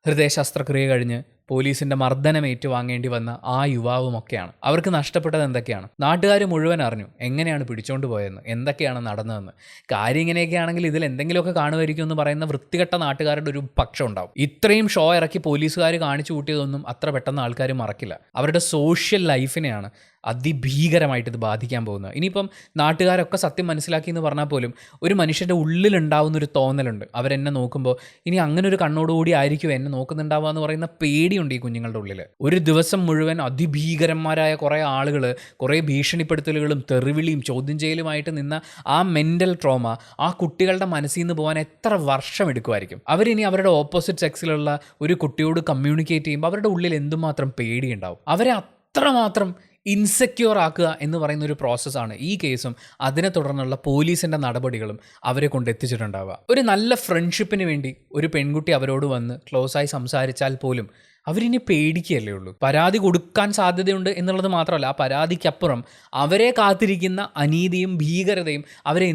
[SPEAKER 1] ഹൃദയ ശസ്ത്രക്രിയ കഴിഞ്ഞ് പോലീസിൻ്റെ മർദ്ദനം ഏറ്റുവാങ്ങേണ്ടി വന്ന ആ യുവാവുമൊക്കെയാണ്. അവർക്ക് നഷ്ടപ്പെട്ടത് എന്തൊക്കെയാണ്? നാട്ടുകാർ മുഴുവൻ അറിഞ്ഞു എങ്ങനെയാണ് പിടിച്ചോണ്ട് പോയതെന്ന്, എന്തൊക്കെയാണ് നടന്നതെന്ന്. കാര്യം ഇങ്ങനെയൊക്കെ ആണെങ്കിൽ ഇതിൽ എന്തെങ്കിലുമൊക്കെ കാണുമായിരിക്കും എന്ന് പറയുന്ന വൃത്തികെട്ട നാട്ടുകാരുടെ ഒരു പക്ഷം ഉണ്ടാവും. ഇത്രയും ഷോ ഇറക്കി പോലീസുകാർ കാണിച്ചു കൂട്ടിയതൊന്നും അത്ര പെട്ടെന്ന് ആൾക്കാർ മറക്കില്ല. അവരുടെ സോഷ്യൽ ലൈഫിനെയാണ് അതിഭീകരമായിട്ട് ഇത് ബാധിക്കാൻ പോകുന്നത്. ഇനിയിപ്പം നാട്ടുകാരൊക്കെ സത്യം മനസ്സിലാക്കി എന്ന് പറഞ്ഞാൽ പോലും ഒരു മനുഷ്യൻ്റെ ഉള്ളിലുണ്ടാവുന്നൊരു തോന്നലുണ്ട്. അവരെന്നെ നോക്കുമ്പോൾ ഇനി അങ്ങനെ ഒരു കണ്ണോടുകൂടി ആയിരിക്കും എന്നെ നോക്കുന്നുണ്ടാവുക എന്ന് പറയുന്ന പേടിയുണ്ട് ഈ കുഞ്ഞുങ്ങളുടെ ഉള്ളിൽ. ഒരു ദിവസം മുഴുവൻ അതിഭീകരന്മാരായ കുറേ ആളുകൾ കുറേ ഭീഷണിപ്പെടുത്തലുകളും തെറിവിളിയും ചോദ്യം ചെയ്യലുമായിട്ട് നിന്ന ആ മെൻ്റൽ ട്രോമ ആ കുട്ടികളുടെ മനസ്സിൽ നിന്ന് പോകാൻ എത്ര വർഷം എടുക്കുമായിരിക്കും. അവരിനി അവരുടെ ഓപ്പോസിറ്റ് സെക്സിലുള്ള ഒരു കുട്ടിയോട് കമ്മ്യൂണിക്കേറ്റ് ചെയ്യുമ്പോൾ അവരുടെ ഉള്ളിൽ എന്തുമാത്രം പേടിയുണ്ടാവും. അവരെ അത്രമാത്രം ഇൻസെക്യൂർ ആക്കുക എന്ന് പറയുന്ന ഒരു പ്രോസസ്സാണ് ഈ കേസും അതിനെ തുടർന്നുള്ള പോലീസിൻ്റെ നടപടികളും അവരെ കൊണ്ട് എത്തിച്ചിട്ടുണ്ടാവുക. ഒരു നല്ല ഫ്രണ്ട്ഷിപ്പിന് വേണ്ടി ഒരു പെൺകുട്ടി അവരോട് വന്ന് ക്ലോസായി സംസാരിച്ചാൽ പോലും അവരിനി പേടിക്കുകയല്ലേ ഉള്ളൂ. പരാതി കൊടുക്കാൻ സാധ്യതയുണ്ട് എന്നുള്ളത് മാത്രമല്ല, ആ പരാതിക്കപ്പുറം അവരെ കാത്തിരിക്കുന്ന അനീതിയും ഭീകരതയും അവരെ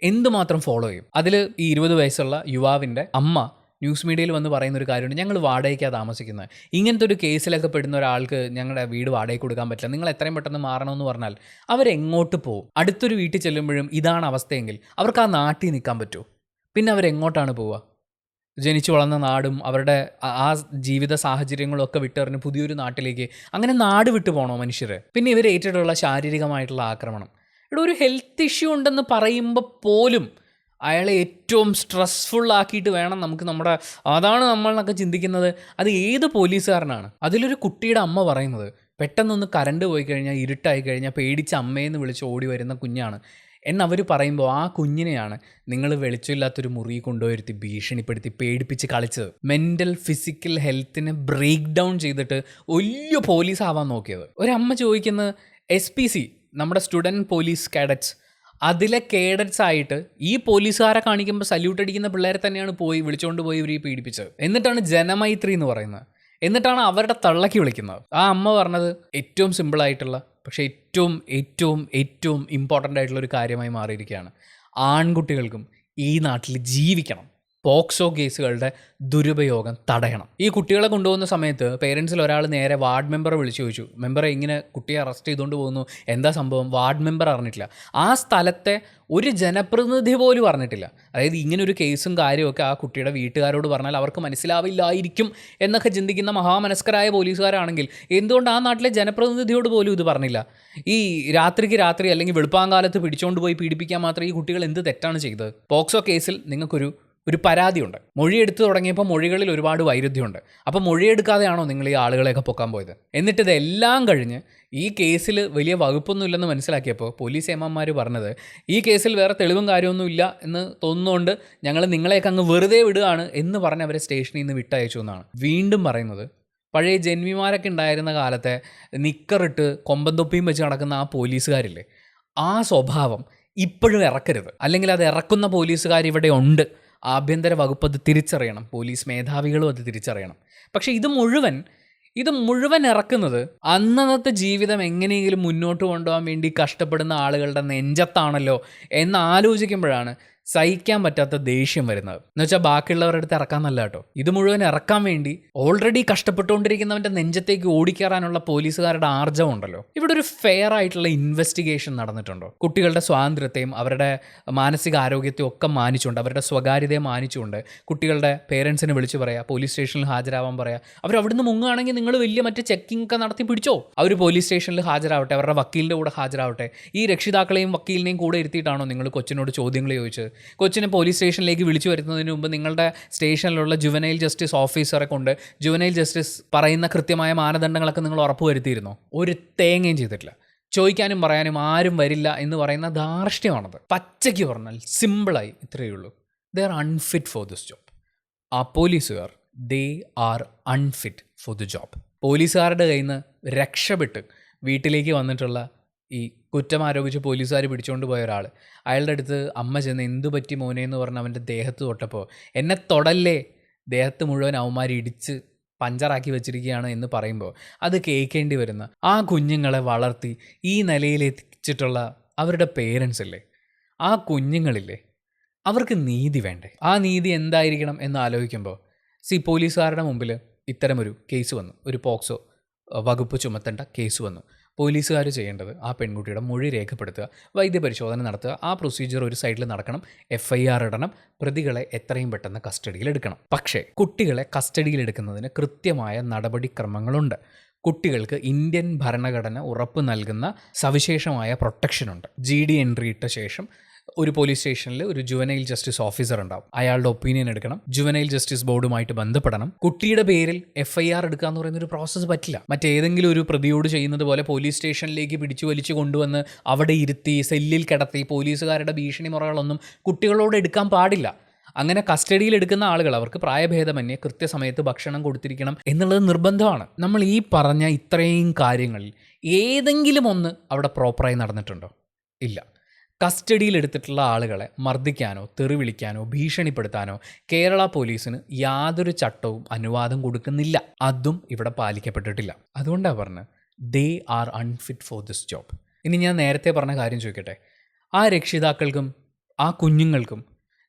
[SPEAKER 1] എന്തുമാത്രം ഫോളോ ചെയ്യും. അതിൽ ഈ 20 വയസ്സുള്ള യുവാവിൻ്റെ അമ്മ ന്യൂസ് മീഡിയയിൽ വന്ന് പറയുന്നൊരു കാര്യമുണ്ട്, ഞങ്ങൾ വാടകയ്ക്കാണ് താമസിക്കുന്നത്. ഇങ്ങനത്തെ ഒരു കേസിലൊക്കെ പെടുന്ന ഒരാൾക്ക് ഞങ്ങളുടെ വീട് വാടകയ്ക്ക് കൊടുക്കാൻ പറ്റില്ല, നിങ്ങൾ എത്രയും പെട്ടെന്ന് മാറണമെന്ന് പറഞ്ഞാൽ അവരെങ്ങോട്ട് പോകും? അടുത്തൊരു വീട്ടിൽ ചെല്ലുമ്പോഴും ഇതാണ് അവസ്ഥയെങ്കിൽ അവർക്ക് ആ നാട്ടിൽ നിൽക്കാൻ പറ്റുമോ? പിന്നെ അവരെങ്ങോട്ടാണ് പോവുക? ജനിച്ചു വളർന്ന നാടും അവരുടെ ആ ജീവിത സാഹചര്യങ്ങളും ഒക്കെ വിട്ടെറിഞ്ഞ് പുതിയൊരു നാട്ടിലേക്ക് അങ്ങനെ നാട് വിട്ടു പോകണോ മനുഷ്യർ? പിന്നെ ഇവർ ഏറ്റിട്ടുള്ള ശാരീരികമായിട്ടുള്ള ആക്രമണം. ഇവിടെ ഒരു ഹെൽത്ത് ഇഷ്യൂ ഉണ്ടെന്ന് പറയുമ്പോൾ പോലും അയാളെ ഏറ്റവും സ്ട്രെസ്ഫുൾ ആക്കിയിട്ട് വേണം നമുക്ക് അതാണ് നമ്മളെന്നൊക്കെ ചിന്തിക്കുന്നത്. അത് ഏത് പോലീസുകാരനാണ്? അതിലൊരു കുട്ടിയുടെ അമ്മ പറയുന്നത്, പെട്ടെന്നൊന്ന് കറണ്ട് പോയി കഴിഞ്ഞാൽ, ഇരുട്ടായി കഴിഞ്ഞാൽ പേടിച്ച് അമ്മയെന്ന് വിളിച്ച് ഓടി വരുന്ന കുഞ്ഞാണ്. എന്നവർ പറയുമ്പോൾ ആ കുഞ്ഞിനെയാണ് നിങ്ങൾ വെളിച്ചമില്ലാത്തൊരു മുറി കൊണ്ടുപോയിരുത്തി ഭീഷണിപ്പെടുത്തി പേടിപ്പിച്ച് കളിച്ചത്. മെൻ്റൽ ഫിസിക്കൽ ഹെൽത്തിനെ ബ്രേക്ക് ഡൗൺ ചെയ്തിട്ട് വലിയ പോലീസ് ആവാൻ നോക്കിയത്. ഒരമ്മ ചോദിക്കുന്നത് SPC, നമ്മുടെ സ്റ്റുഡൻറ്റ് പോലീസ് കാഡറ്റ്സ്, അതിലെ കേഡറ്റ്സ് ആയിട്ട് ഈ പോലീസുകാരെ കാണിക്കുമ്പോൾ സല്യൂട്ട് അടിക്കുന്ന പിള്ളേരെ തന്നെയാണ് വിളിച്ചുകൊണ്ട് പോയി ഇവർ പീഡിപ്പിച്ചത്. എന്നിട്ടാണ് ജനമൈത്രി എന്ന് പറയുന്നത്, എന്നിട്ടാണ് അവരുടെ തള്ളക്കി വിളിക്കുന്നത്. ആ അമ്മ പറഞ്ഞത് ഏറ്റവും സിമ്പിളായിട്ടുള്ള പക്ഷേ ഏറ്റവും ഏറ്റവും ഏറ്റവും ഇമ്പോർട്ടൻ്റ് ആയിട്ടുള്ള ഒരു കാര്യമായി മാറിയിരിക്കുകയാണ്. ആൺകുട്ടികൾക്കും ഈ നാട്ടിൽ ജീവിക്കണം. പോക്സോ കേസുകളുടെ ദുരുപയോഗം തടയണം. ഈ കുട്ടികളെ കൊണ്ടുപോകുന്ന സമയത്ത് പേരൻസിൽ ഒരാൾ നേരെ വാർഡ് മെമ്പറെ വിളിച്ചു ചോദിച്ചു, മെമ്പറെ ഇങ്ങനെ കുട്ടിയെ അറസ്റ്റ് ചെയ്തുകൊണ്ട് പോകുന്നു, എന്താ സംഭവം? വാർഡ് മെമ്പർ അറിഞ്ഞിട്ടില്ല. ആ സ്ഥലത്തെ ഒരു ജനപ്രതിനിധി പോലും അറിഞ്ഞിട്ടില്ല. അതായത് ഇങ്ങനൊരു കേസും കാര്യമൊക്കെ ആ കുട്ടിയുടെ വീട്ടുകാരോട് പറഞ്ഞാൽ അവർക്ക് മനസ്സിലാവില്ലായിരിക്കും എന്നൊക്കെ ചിന്തിക്കുന്ന മഹാമനസ്കരായ പോലീസുകാരാണെങ്കിൽ എന്തുകൊണ്ട് ആ നാട്ടിലെ ജനപ്രതിനിധിയോട് പോലും ഇത് പറഞ്ഞില്ല? ഈ രാത്രിക്ക് രാത്രി അല്ലെങ്കിൽ വെളുപ്പാങ്കാലത്ത് പിടിച്ചുകൊണ്ട് പോയി പീഡിപ്പിക്കാൻ മാത്രം ഈ കുട്ടികൾ എന്ത് തെറ്റാണ് ചെയ്തത്? പോക്സോ കേസിൽ നിങ്ങൾക്കൊരു പരാതിയുണ്ട്. മൊഴിയെടുത്ത് തുടങ്ങിയപ്പോൾ മൊഴികളിൽ ഒരുപാട് വൈരുദ്ധ്യമുണ്ട്. അപ്പോൾ മൊഴിയെടുക്കാതെയാണോ നിങ്ങൾ ഈ ആളുകളെയൊക്കെ പൊക്കാൻ പോയത്? എന്നിട്ട് ഇതെല്ലാം കഴിഞ്ഞ് ഈ കേസിൽ വലിയ വകുപ്പൊന്നുമില്ലെന്ന് മനസ്സിലാക്കിയപ്പോൾ പോലീസ് ഏമാന്മാർ പറഞ്ഞത് ഈ കേസിൽ വേറെ തെളിവും കാര്യമൊന്നുമില്ല എന്ന് തോന്നുന്നതുകൊണ്ട് ഞങ്ങൾ നിങ്ങളെയൊക്കെ അങ്ങ് വെറുതെ വിടുകയാണ് എന്ന് പറഞ്ഞ് അവരെ സ്റ്റേഷനിൽ നിന്ന് വിട്ടയച്ചു എന്നാണ്. വീണ്ടും പറയുന്നത് പഴയ ജന്മിമാരൊക്കെ ഉണ്ടായിരുന്ന കാലത്തെ നിക്കറിട്ട് കൊമ്പൻ തൊപ്പിയും വെച്ച് നടക്കുന്ന ആ പോലീസുകാരില്ലേ, ആ സ്വഭാവം ഇപ്പോഴും ഇറക്കരുത്. അല്ലെങ്കിൽ അത് ഇറക്കുന്ന പോലീസുകാർ ഇവിടെ ഉണ്ട്. ആഭ്യന്തര വകുപ്പ് അത് തിരിച്ചറിയണം, പോലീസ് മേധാവികളും അത് തിരിച്ചറിയണം. പക്ഷേ ഇത് മുഴുവൻ ഇറക്കുന്നത് അന്നത്തെ ജീവിതം എങ്ങനെയെങ്കിലും മുന്നോട്ട് കൊണ്ടുപോകാൻ വേണ്ടി കഷ്ടപ്പെടുന്ന ആളുകളുടെ നെഞ്ചത്താണല്ലോ എന്ന് ആലോചിക്കുമ്പോഴാണ് സഹിക്കാൻ പറ്റാത്ത ദേഷ്യം വരുന്നത്. എന്നുവെച്ചാൽ ബാക്കിയുള്ളവരുടെ അടുത്ത് ഇറക്കാന്നല്ല കേട്ടോ, ഇത് മുഴുവൻ ഇറക്കാൻ വേണ്ടി ഓൾറെഡി കഷ്ടപ്പെട്ടുകൊണ്ടിരിക്കുന്നവൻ്റെ നെഞ്ചത്തേക്ക് ഓടിക്കയറാനുള്ള പോലീസുകാരുടെ ആർജവം ഉണ്ടല്ലോ. ഇവിടെ ഒരു ഫെയർ ആയിട്ടുള്ള ഇൻവെസ്റ്റിഗേഷൻ നടന്നിട്ടുണ്ടോ? കുട്ടികളുടെ സ്വാതന്ത്ര്യത്തെയും അവരുടെ മാനസികാരോഗ്യത്തെയും ഒക്കെ മാനിച്ചുകൊണ്ട്, അവരുടെ സ്വകാര്യതയെ മാനിച്ചുകൊണ്ട് കുട്ടികളുടെ പേരൻസിനെ വിളിച്ച് പറയുക, പോലീസ് സ്റ്റേഷനിൽ ഹാജരാവാൻ പറയുക. അവരവിടുന്ന് മുങ്ങുകയാണെങ്കിൽ നിങ്ങൾ വലിയ മറ്റേ ചെക്കിംഗ് ഒക്കെ നടത്തി പിടിച്ചോ. അവർ പോലീസ് സ്റ്റേഷനിൽ ഹാജരാവട്ടെ, അവരുടെ വക്കീലിൻ്റെ കൂടെ ഹാജരാവട്ടെ. ഈ രക്ഷിതാക്കളെയും വക്കീലിനെയും കൂടെ ഇരുത്തിയിട്ടാണോ നിങ്ങൾ കൊച്ചിനോട് ചോദ്യങ്ങൾ ചോദിച്ചത്? കൊച്ചിനെ പോലീസ് സ്റ്റേഷനിലേക്ക് വിളിച്ചു വരുന്നതിന് മുമ്പ് നിങ്ങളുടെ സ്റ്റേഷനിലുള്ള ജുവനൈൽ ജസ്റ്റിസ് ഓഫീസറെ കൊണ്ട് ജുവനൈൽ ജസ്റ്റിസ് പറയുന്ന കൃത്യമായ മാനദണ്ഡങ്ങളൊക്കെ നിങ്ങൾ ഉറപ്പുവരുത്തിയിരുന്നോ? ഒരു തേങ്ങയും ചെയ്തിട്ടില്ല. ചോദിക്കാനും പറയാനും ആരും വരില്ല എന്ന് പറയുന്ന ധാർഷ്ട്യമാണത്. പച്ചയ്ക്ക് പറഞ്ഞാൽ സിമ്പിളായി ഇത്രയേ ഉള്ളൂ. They are unfit for this job. ആ പോലീസുകാർ they are unfit for the job. പോലീസുകാരുടെ കയ്യിൽ നിന്ന് രക്ഷപ്പെട്ട് വീട്ടിലേക്ക് വന്നിട്ടുള്ള ഈ കുറ്റം ആരോപിച്ച് പോലീസുകാർ പിടിച്ചുകൊണ്ട് പോയ ഒരാൾ, അയാളുടെ അടുത്ത് അമ്മ ചെന്ന് എന്തു പറ്റി മോനെ എന്ന് പറഞ്ഞ് അവൻ്റെ ദേഹത്ത് തൊട്ടപ്പോൾ എന്നെ തൊടല്ലേ, ദേഹത്ത് മുഴുവൻ അവന്മാർ ഇടിച്ച് പഞ്ചറാക്കി വെച്ചിരിക്കുകയാണ് എന്ന് പറയുമ്പോൾ അത് കേൾക്കേണ്ടി വരുന്ന ആ കുഞ്ഞുങ്ങളെ വളർത്തി ഈ നിലയിലെത്തിച്ചിട്ടുള്ള അവരുടെ പേരൻസ് ഇല്ലേ, ആ കുഞ്ഞുങ്ങളില്ലേ, അവർക്ക് നീതി വേണ്ടേ? ആ നീതി എന്തായിരിക്കണം എന്ന് ആലോചിക്കുമ്പോൾ പോലീസുകാരുടെ മുമ്പിൽ ഇത്തരമൊരു കേസ് വന്നു, ഒരു പോക്സോ വകുപ്പ് ചുമത്തേണ്ട കേസ് വന്നു. പോലീസുകാർ ചെയ്യേണ്ടത് ആ പെൺകുട്ടിയുടെ മൊഴി രേഖപ്പെടുത്തുക, വൈദ്യപരിശോധന നടത്തുക. ആ പ്രൊസീജിയർ ഒരു സൈഡിൽ നടക്കണം, FIR ഇടണം, പ്രതികളെ എത്രയും പെട്ടെന്ന് കസ്റ്റഡിയിലെടുക്കണം. പക്ഷേ കുട്ടികളെ കസ്റ്റഡിയിലെടുക്കുന്നതിന് കൃത്യമായ നടപടിക്രമങ്ങളുണ്ട്. കുട്ടികൾക്ക് ഇന്ത്യൻ ഭരണഘടന ഉറപ്പ് നൽകുന്ന സവിശേഷമായ പ്രൊട്ടക്ഷനുണ്ട്. GD എൻട്രി ഇട്ട ശേഷം ഒരു പോലീസ് സ്റ്റേഷനിൽ ഒരു ജുവനൈൽ ജസ്റ്റിസ് ഓഫീസർ ഉണ്ടാവും. അയാളുടെ ഒപ്പീനിയൻ എടുക്കണം, ജുവനൈൽ ജസ്റ്റിസ് ബോർഡുമായിട്ട് ബന്ധപ്പെടണം. കുട്ടിയുടെ പേരിൽ FIR എടുക്കുക എന്ന് പറയുന്ന ഒരു പ്രോസസ്സ് പറ്റില്ല. മറ്റേതെങ്കിലും ഒരു പ്രതിയോട് ചെയ്യുന്നത് പോലെ പോലീസ് സ്റ്റേഷനിലേക്ക് പിടിച്ചു വലിച്ചു കൊണ്ടുവന്ന് അവിടെ ഇരുത്തി സെല്ലിൽ കിടത്തി പോലീസുകാരുടെ ഭീഷണി മുറകളൊന്നും കുട്ടികളോട് എടുക്കാൻ പാടില്ല. അങ്ങനെ കസ്റ്റഡിയിൽ എടുക്കുന്ന ആളുകൾ അവർക്ക് പ്രായഭേദമന്യേ കൃത്യസമയത്ത് ഭക്ഷണം കൊടുത്തിരിക്കണം എന്നുള്ളത് നിർബന്ധമാണ്. നമ്മൾ ഈ പറഞ്ഞ ഇത്രയും കാര്യങ്ങളിൽ ഏതെങ്കിലും ഒന്ന് അവിടെ പ്രോപ്പറായി നടന്നിട്ടുണ്ടോ? ഇല്ല. കസ്റ്റഡിയിലെടുത്തിട്ടുള്ള ആളുകളെ മർദ്ദിക്കാനോ തെറി വിളിക്കാനോ ഭീഷണിപ്പെടുത്താനോ കേരള പോലീസിന് യാതൊരു ചട്ടവും അനുവാദം കൊടുക്കുന്നില്ല. അതും ഇവിടെ പാലിക്കപ്പെട്ടിട്ടില്ല. അതുകൊണ്ടാണ് പറഞ്ഞത് they are unfit for this job. ഇനി ഞാൻ നേരത്തെ പറഞ്ഞ കാര്യം ചോദിക്കട്ടെ, ആ രക്ഷിതാക്കൾക്കും ആ കുഞ്ഞുങ്ങൾക്കും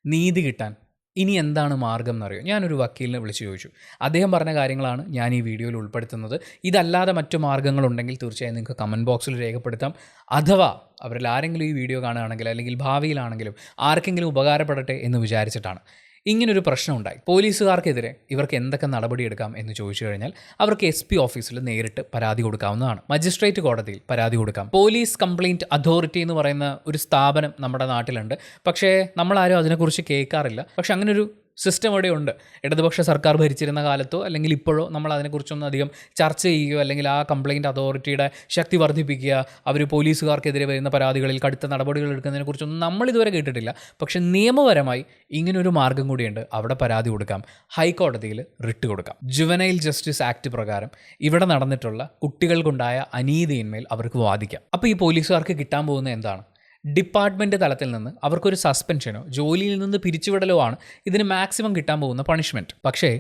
[SPEAKER 1] നീതി കിട്ടാൻ ഇനി എന്താണ് മാർഗം എന്നറിയോ? ഞാനൊരു വക്കീലിനെ വിളിച്ച് ചോദിച്ചു. അദ്ദേഹം പറഞ്ഞ കാര്യങ്ങളാണ് ഞാൻ ഈ വീഡിയോയിൽ ഉൾപ്പെടുത്തുന്നത്. ഇതല്ലാതെ മറ്റു മാർഗ്ഗങ്ങളുണ്ടെങ്കിൽ തീർച്ചയായും നിങ്ങൾക്ക് കമൻറ്റ് ബോക്സിൽ രേഖപ്പെടുത്താം. അഥവാ അവരിൽ ആരെങ്കിലും ഈ വീഡിയോ കാണുകയാണെങ്കിൽ അല്ലെങ്കിൽ ഭാവിയിലാണെങ്കിലും ആർക്കെങ്കിലും ഉപകാരപ്പെടട്ടെ എന്ന് വിചാരിച്ചിട്ടാണ്. ഇങ്ങനൊരു പ്രശ്നം ഉണ്ടായി, പോലീസുകാർക്കെതിരെ ഇവർക്ക് എന്തൊക്കെ നടപടിയെടുക്കാം എന്ന് ചോദിച്ചു കഴിഞ്ഞാൽ അവർക്ക് SP ഓഫീസിൽ നേരിട്ട് പരാതി കൊടുക്കാവുന്നതാണ്. മജിസ്ട്രേറ്റ് കോടതിയിൽ പരാതി കൊടുക്കാം. പോലീസ് കംപ്ലയിൻറ്റ് അതോറിറ്റി എന്ന് പറയുന്ന ഒരു സ്ഥാപനം നമ്മുടെ നാട്ടിലുണ്ട്. പക്ഷേ നമ്മളാരും അതിനെക്കുറിച്ച് കേൾക്കാറില്ല. പക്ഷെ അങ്ങനൊരു സിസ്റ്റം ഇവിടെ ഉണ്ട്. ഇടതുപക്ഷ സർക്കാർ ഭരിച്ചിരുന്ന കാലത്തോ അല്ലെങ്കിൽ ഇപ്പോഴോ നമ്മൾ അതിനെക്കുറിച്ചൊന്നും അധികം ചർച്ച ചെയ്യുകയോ അല്ലെങ്കിൽ ആ കംപ്ലയിൻറ്റ് അതോറിറ്റിയുടെ ശക്തി വർദ്ധിപ്പിക്കുക, അവർ പോലീസുകാർക്കെതിരെ വരുന്ന പരാതികളിൽ കടുത്ത നടപടികൾ എടുക്കുന്നതിനെക്കുറിച്ചൊന്നും നമ്മളിതുവരെ കേട്ടിട്ടില്ല. പക്ഷേ നിയമപരമായി ഇങ്ങനൊരു മാർഗ്ഗം കൂടിയുണ്ട്. അവിടെ പരാതി കൊടുക്കാം, ഹൈക്കോടതിയിൽ റിട്ട് കൊടുക്കാം. ജുവനൈൽ ജസ്റ്റിസ് ആക്ട് പ്രകാരം ഇവിടെ നടന്നിട്ടുള്ള കുട്ടികൾക്കുണ്ടായ അനീതിയിന്മേൽ അവർക്ക് വാദിക്കാം. അപ്പോൾ ഈ പോലീസുകാർക്ക് കിട്ടാൻ പോകുന്നത് എന്താണ്? ഡിപ്പാർട്ട്മെൻറ്റ് തലത്തിൽ നിന്ന് അവർക്കൊരു സസ്പെൻഷനോ ജോലിയിൽ നിന്ന് പിരിച്ചുവിടലോ ആണ് ഇതിന് മാക്സിമം കിട്ടാൻ പോകുന്ന പണിഷ്മെൻറ്റ്. പക്ഷേ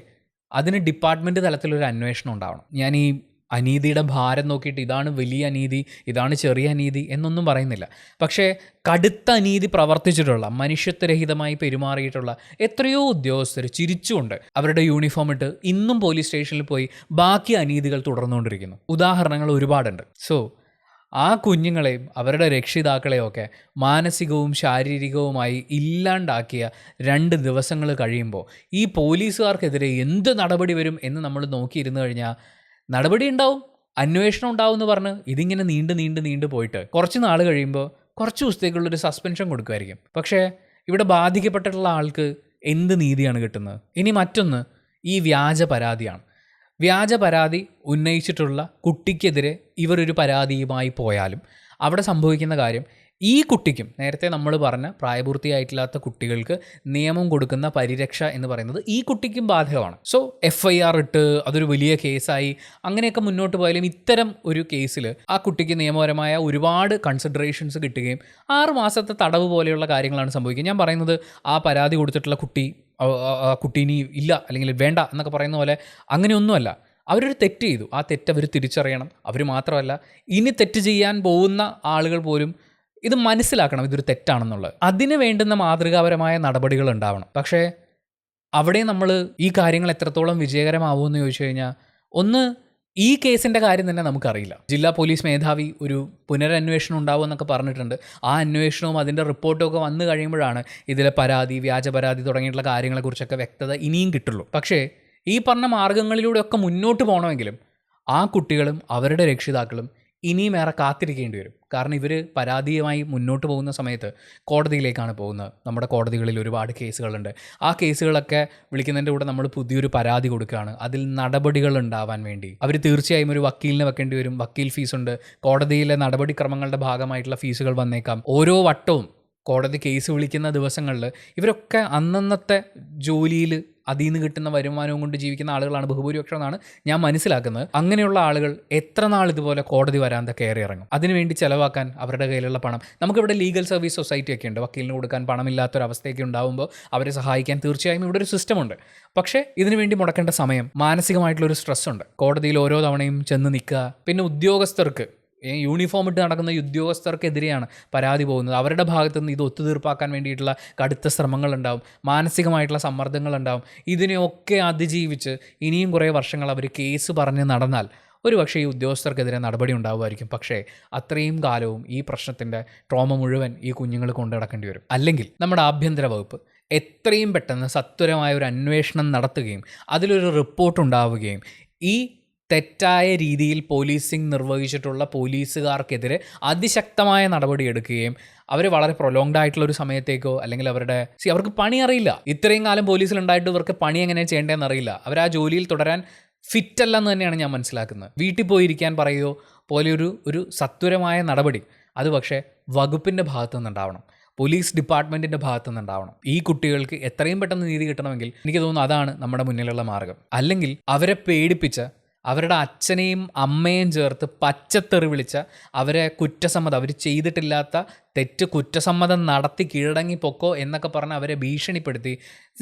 [SPEAKER 1] അതിന് ഡിപ്പാർട്ട്മെൻറ്റ് തലത്തിലൊരു അന്വേഷണം ഉണ്ടാവണം. ഞാൻ ഈ അനീതിയുടെ ഭാരം നോക്കിയിട്ട് ഇതാണ് വലിയ അനീതി, ഇതാണ് ചെറിയ അനീതി എന്നൊന്നും പറയുന്നില്ല. പക്ഷേ കടുത്ത അനീതി പ്രവർത്തിച്ചിട്ടുള്ള, മനുഷ്യത്വരഹിതമായി പെരുമാറിയിട്ടുള്ള എത്രയോ ഉദ്യോഗസ്ഥർ ചിരിച്ചുകൊണ്ട് അവരുടെ യൂണിഫോം ഇട്ട് ഇന്നും പോലീസ് സ്റ്റേഷനിൽ പോയി ബാക്കി അനീതികൾ തുടർന്നുകൊണ്ടിരിക്കുന്നു. ഉദാഹരണങ്ങൾ ഒരുപാടുണ്ട്. സോ ആ കുഞ്ഞുങ്ങളെയും അവരുടെ രക്ഷിതാക്കളെയും ഒക്കെ മാനസികവും ശാരീരികവുമായി ഇല്ലാണ്ടാക്കിയ 2 ദിവസങ്ങൾ കഴിയുമ്പോൾ ഈ പോലീസുകാർക്കെതിരെ എന്ത് നടപടി വരും എന്ന് നമ്മൾ നോക്കിയിരുന്നു കഴിഞ്ഞാൽ നടപടി ഉണ്ടാവും, അന്വേഷണം ഉണ്ടാവും എന്ന് പറഞ്ഞ് ഇതിങ്ങനെ നീണ്ടു പോയിട്ട് കുറച്ച് നാൾ കഴിയുമ്പോൾ കുറച്ച് ദിവസത്തേക്കുള്ളൊരു സസ്പെൻഷൻ കൊടുക്കുമായിരിക്കും. പക്ഷേ ഇവിടെ ബാധിക്കപ്പെട്ടിട്ടുള്ള ആൾക്ക് എന്ത് നീതിയാണ് കിട്ടുന്നത്? ഇനി മറ്റൊന്ന് ഈ വ്യാജ പരാതിയാണ്. വ്യാജ പരാതി ഉന്നയിച്ചിട്ടുള്ള കുട്ടിക്കെതിരെ ഇവരൊരു പരാതിയുമായി പോയാലും അവിടെ സംഭവിക്കുന്ന കാര്യം, ഈ കുട്ടിക്കും നേരത്തെ നമ്മൾ പറഞ്ഞ പ്രായപൂർത്തിയായിട്ടില്ലാത്ത കുട്ടികൾക്ക് നിയമം കൊടുക്കുന്ന പരിരക്ഷ എന്ന് പറയുന്നത് ഈ കുട്ടിക്കും ബാധകമാണ്. സോ FIR ഇട്ട് അതൊരു വലിയ കേസായി അങ്ങനെയൊക്കെ മുന്നോട്ട് പോയാലും ഇത്തരം ഒരു കേസിൽ ആ കുട്ടിക്ക് നിയമപരമായ ഒരുപാട് കൺസിഡറേഷൻസ് കിട്ടുകയും 6 മാസത്തെ തടവ് പോലെയുള്ള കാര്യങ്ങളാണ് സംഭവിക്കുക. ഞാൻ പറയുന്നത് ആ പരാതി കൊടുത്തിട്ടുള്ള കുട്ടി ഇനി ഇല്ല അല്ലെങ്കിൽ വേണ്ട എന്നൊക്കെ പറയുന്ന പോലെ അങ്ങനെയൊന്നുമല്ല. അവരൊരു തെറ്റ് ചെയ്തു, ആ തെറ്റ് അവർ തിരിച്ചറിയണം. അവർ മാത്രമല്ല, ഇനി തെറ്റ് ചെയ്യാൻ പോകുന്ന ആളുകൾ പോലും ഇത് മനസ്സിലാക്കണം ഇതൊരു തെറ്റാണെന്നുള്ളത്. അതിന് വേണ്ടുന്ന മാതൃകാപരമായ നടപടികൾ ഉണ്ടാവണം. പക്ഷേ അവിടെ നമ്മൾ ഈ കാര്യങ്ങൾ എത്രത്തോളം വിജയകരമാവുമെന്ന് ചോദിച്ചു കഴിഞ്ഞാൽ, ഒന്ന് ഈ കേസിൻ്റെ കാര്യം തന്നെ നമുക്കറിയില്ല. ജില്ലാ പോലീസ് മേധാവി ഒരു പുനരന്വേഷണം ഉണ്ടാവും എന്നൊക്കെ പറഞ്ഞിട്ടുണ്ട്. ആ അന്വേഷണവും അതിൻ്റെ റിപ്പോർട്ടും ഒക്കെ വന്നു കഴിയുമ്പോഴാണ് ഇതിലെ പരാതി, വ്യാജ പരാതി തുടങ്ങിയിട്ടുള്ള കാര്യങ്ങളെക്കുറിച്ചൊക്കെ വ്യക്തത ഇനിയും കിട്ടുള്ളൂ. പക്ഷേ ഈ പറഞ്ഞ മാർഗ്ഗങ്ങളിലൂടെയൊക്കെ മുന്നോട്ട് പോകണമെങ്കിലും ആ കുട്ടികളും അവരുടെ രക്ഷിതാക്കളും ഇനിയും ഏറെ കാത്തിരിക്കേണ്ടി വരും. കാരണം ഇവർ പരാതിയുമായി മുന്നോട്ട് പോകുന്ന സമയത്ത് കോടതിയിലേക്കാണ് പോകുന്നത്. നമ്മുടെ കോടതികളിൽ ഒരുപാട് കേസുകളുണ്ട്. ആ കേസുകളൊക്കെ വിളിക്കുന്നതിൻ്റെ കൂടെ നമ്മൾ പുതിയൊരു പരാതി കൊടുക്കുകയാണ്. അതിൽ നടപടികൾ ഉണ്ടാവാൻ വേണ്ടി അവർ തീർച്ചയായും ഒരു വക്കീലിനെ വെക്കേണ്ടി വരും. വക്കീൽ ഫീസുണ്ട്. കോടതിയിലെ നടപടിക്രമങ്ങളുടെ ഭാഗമായിട്ടുള്ള ഫീസുകൾ വന്നേക്കാം. ഓരോ വട്ടവും കോടതി കേസ് വിളിക്കുന്ന ദിവസങ്ങളിൽ ഇവരൊക്കെ അന്നന്നത്തെ ജോലിയിൽ അതിൽ നിന്ന് കിട്ടുന്ന വരുമാനവും കൊണ്ട് ജീവിക്കുന്ന ആളുകളാണ് ബഹുഭൂരിപക്ഷം എന്നാണ് ഞാൻ മനസ്സിലാക്കുന്നത്. അങ്ങനെയുള്ള ആളുകൾ എത്ര നാൾ ഇതുപോലെ കോടതി വരാന്ത കയറി ഇറങ്ങും? അതിനുവേണ്ടി ചിലവാക്കാൻ അവരുടെ കയ്യിലുള്ള പണം, നമുക്കിവിടെ ലീഗൽ സർവീസ് സൊസൈറ്റി ഒക്കെ ഉണ്ട്. വക്കീലിന് കൊടുക്കാൻ പണമില്ലാത്തൊരവസ്ഥയൊക്കെ ഉണ്ടാകുമ്പോൾ അവരെ സഹായിക്കാൻ തീർച്ചയായും ഇവിടെ ഒരു സിസ്റ്റമുണ്ട്. പക്ഷേ ഇതിനു വേണ്ടി മുടക്കേണ്ട സമയം, മാനസികമായിട്ടുള്ളൊരു സ്ട്രെസ് ഉണ്ട്. കോടതിയിൽ ഓരോ തവണയും ചെന്ന് നിൽക്കുക. പിന്നെ ഉദ്യോഗസ്ഥർക്ക്, യൂണിഫോം ഇട്ട് നടക്കുന്ന ഉദ്യോഗസ്ഥർക്കെതിരെയാണ് പരാതി പോകുന്നത്. അവരുടെ ഭാഗത്തു നിന്ന് ഇത് ഒത്തുതീർപ്പാക്കാൻ വേണ്ടിയിട്ടുള്ള കടുത്ത ശ്രമങ്ങളുണ്ടാവും, മാനസികമായിട്ടുള്ള സമ്മർദ്ദങ്ങളുണ്ടാവും. ഇതിനെയൊക്കെ അതിജീവിച്ച് ഇനിയും കുറേ വർഷങ്ങൾ അവർ കേസ് പറഞ്ഞ് നടന്നാൽ ഒരുപക്ഷേ ഈ ഉദ്യോഗസ്ഥർക്കെതിരെ നടപടി ഉണ്ടാവുമായിരിക്കും. പക്ഷേ അത്രയും കാലവും ഈ പ്രശ്നത്തിൻ്റെ ട്രോമ മുഴുവൻ ഈ കുഞ്ഞുങ്ങൾ കൊണ്ടു നടക്കേണ്ടി വരും. അല്ലെങ്കിൽ നമ്മുടെ ആഭ്യന്തര വകുപ്പ് എത്രയും പെട്ടെന്ന് സത്വരമായ ഒരു അന്വേഷണം നടത്തുകയും അതിലൊരു റിപ്പോർട്ട് ഉണ്ടാവുകയും ഈ തെറ്റായ രീതിയിൽ പോലീസിംഗ് നിർവഹിച്ചിട്ടുള്ള പോലീസുകാർക്കെതിരെ അതിശക്തമായ നടപടി എടുക്കുകയും അവർ വളരെ പ്രൊലോങ്ഡ് ആയിട്ടുള്ള ഒരു സമയത്തേക്കോ അല്ലെങ്കിൽ അവർക്ക് പണി അറിയില്ല. ഇത്രയും കാലം പോലീസിലുണ്ടായിട്ട് ഇവർക്ക് പണി എങ്ങനെ ചെയ്യേണ്ടതെന്ന് അറിയില്ല. അവർ ആ ജോലിയിൽ തുടരാൻ ഫിറ്റ് അല്ലെന്ന് തന്നെയാണ് ഞാൻ മനസ്സിലാക്കുന്നത്. വീട്ടിൽ പോയിരിക്കാൻ പറയുകയോ പോലെയൊരു സത്വരമായ നടപടി അത് പക്ഷേ വകുപ്പിൻ്റെ ഭാഗത്തു നിന്നുണ്ടാവണം, പോലീസ് ഡിപ്പാർട്ട്മെൻറ്റിൻ്റെ ഭാഗത്തു നിന്നുണ്ടാവണം. ഈ കുട്ടികൾക്ക് എത്രയും പെട്ടെന്ന് നീതി കിട്ടണമെങ്കിൽ എനിക്ക് തോന്നുന്നു അതാണ് നമ്മുടെ മുന്നിലുള്ള മാർഗം. അല്ലെങ്കിൽ അവരെ പേടിപ്പിച്ച, അവരുടെ അച്ഛനെയും അമ്മയും ചേർത്ത് പച്ചത്തെറി വിളിച്ച, അവരെ കുറ്റസമ്മതം, അവർ ചെയ്തിട്ടില്ലാത്ത തെറ്റ് കുറ്റസമ്മതം നടത്തി കീഴടങ്ങി പൊക്കോ എന്നൊക്കെ പറഞ്ഞ് അവരെ ഭീഷണിപ്പെടുത്തി.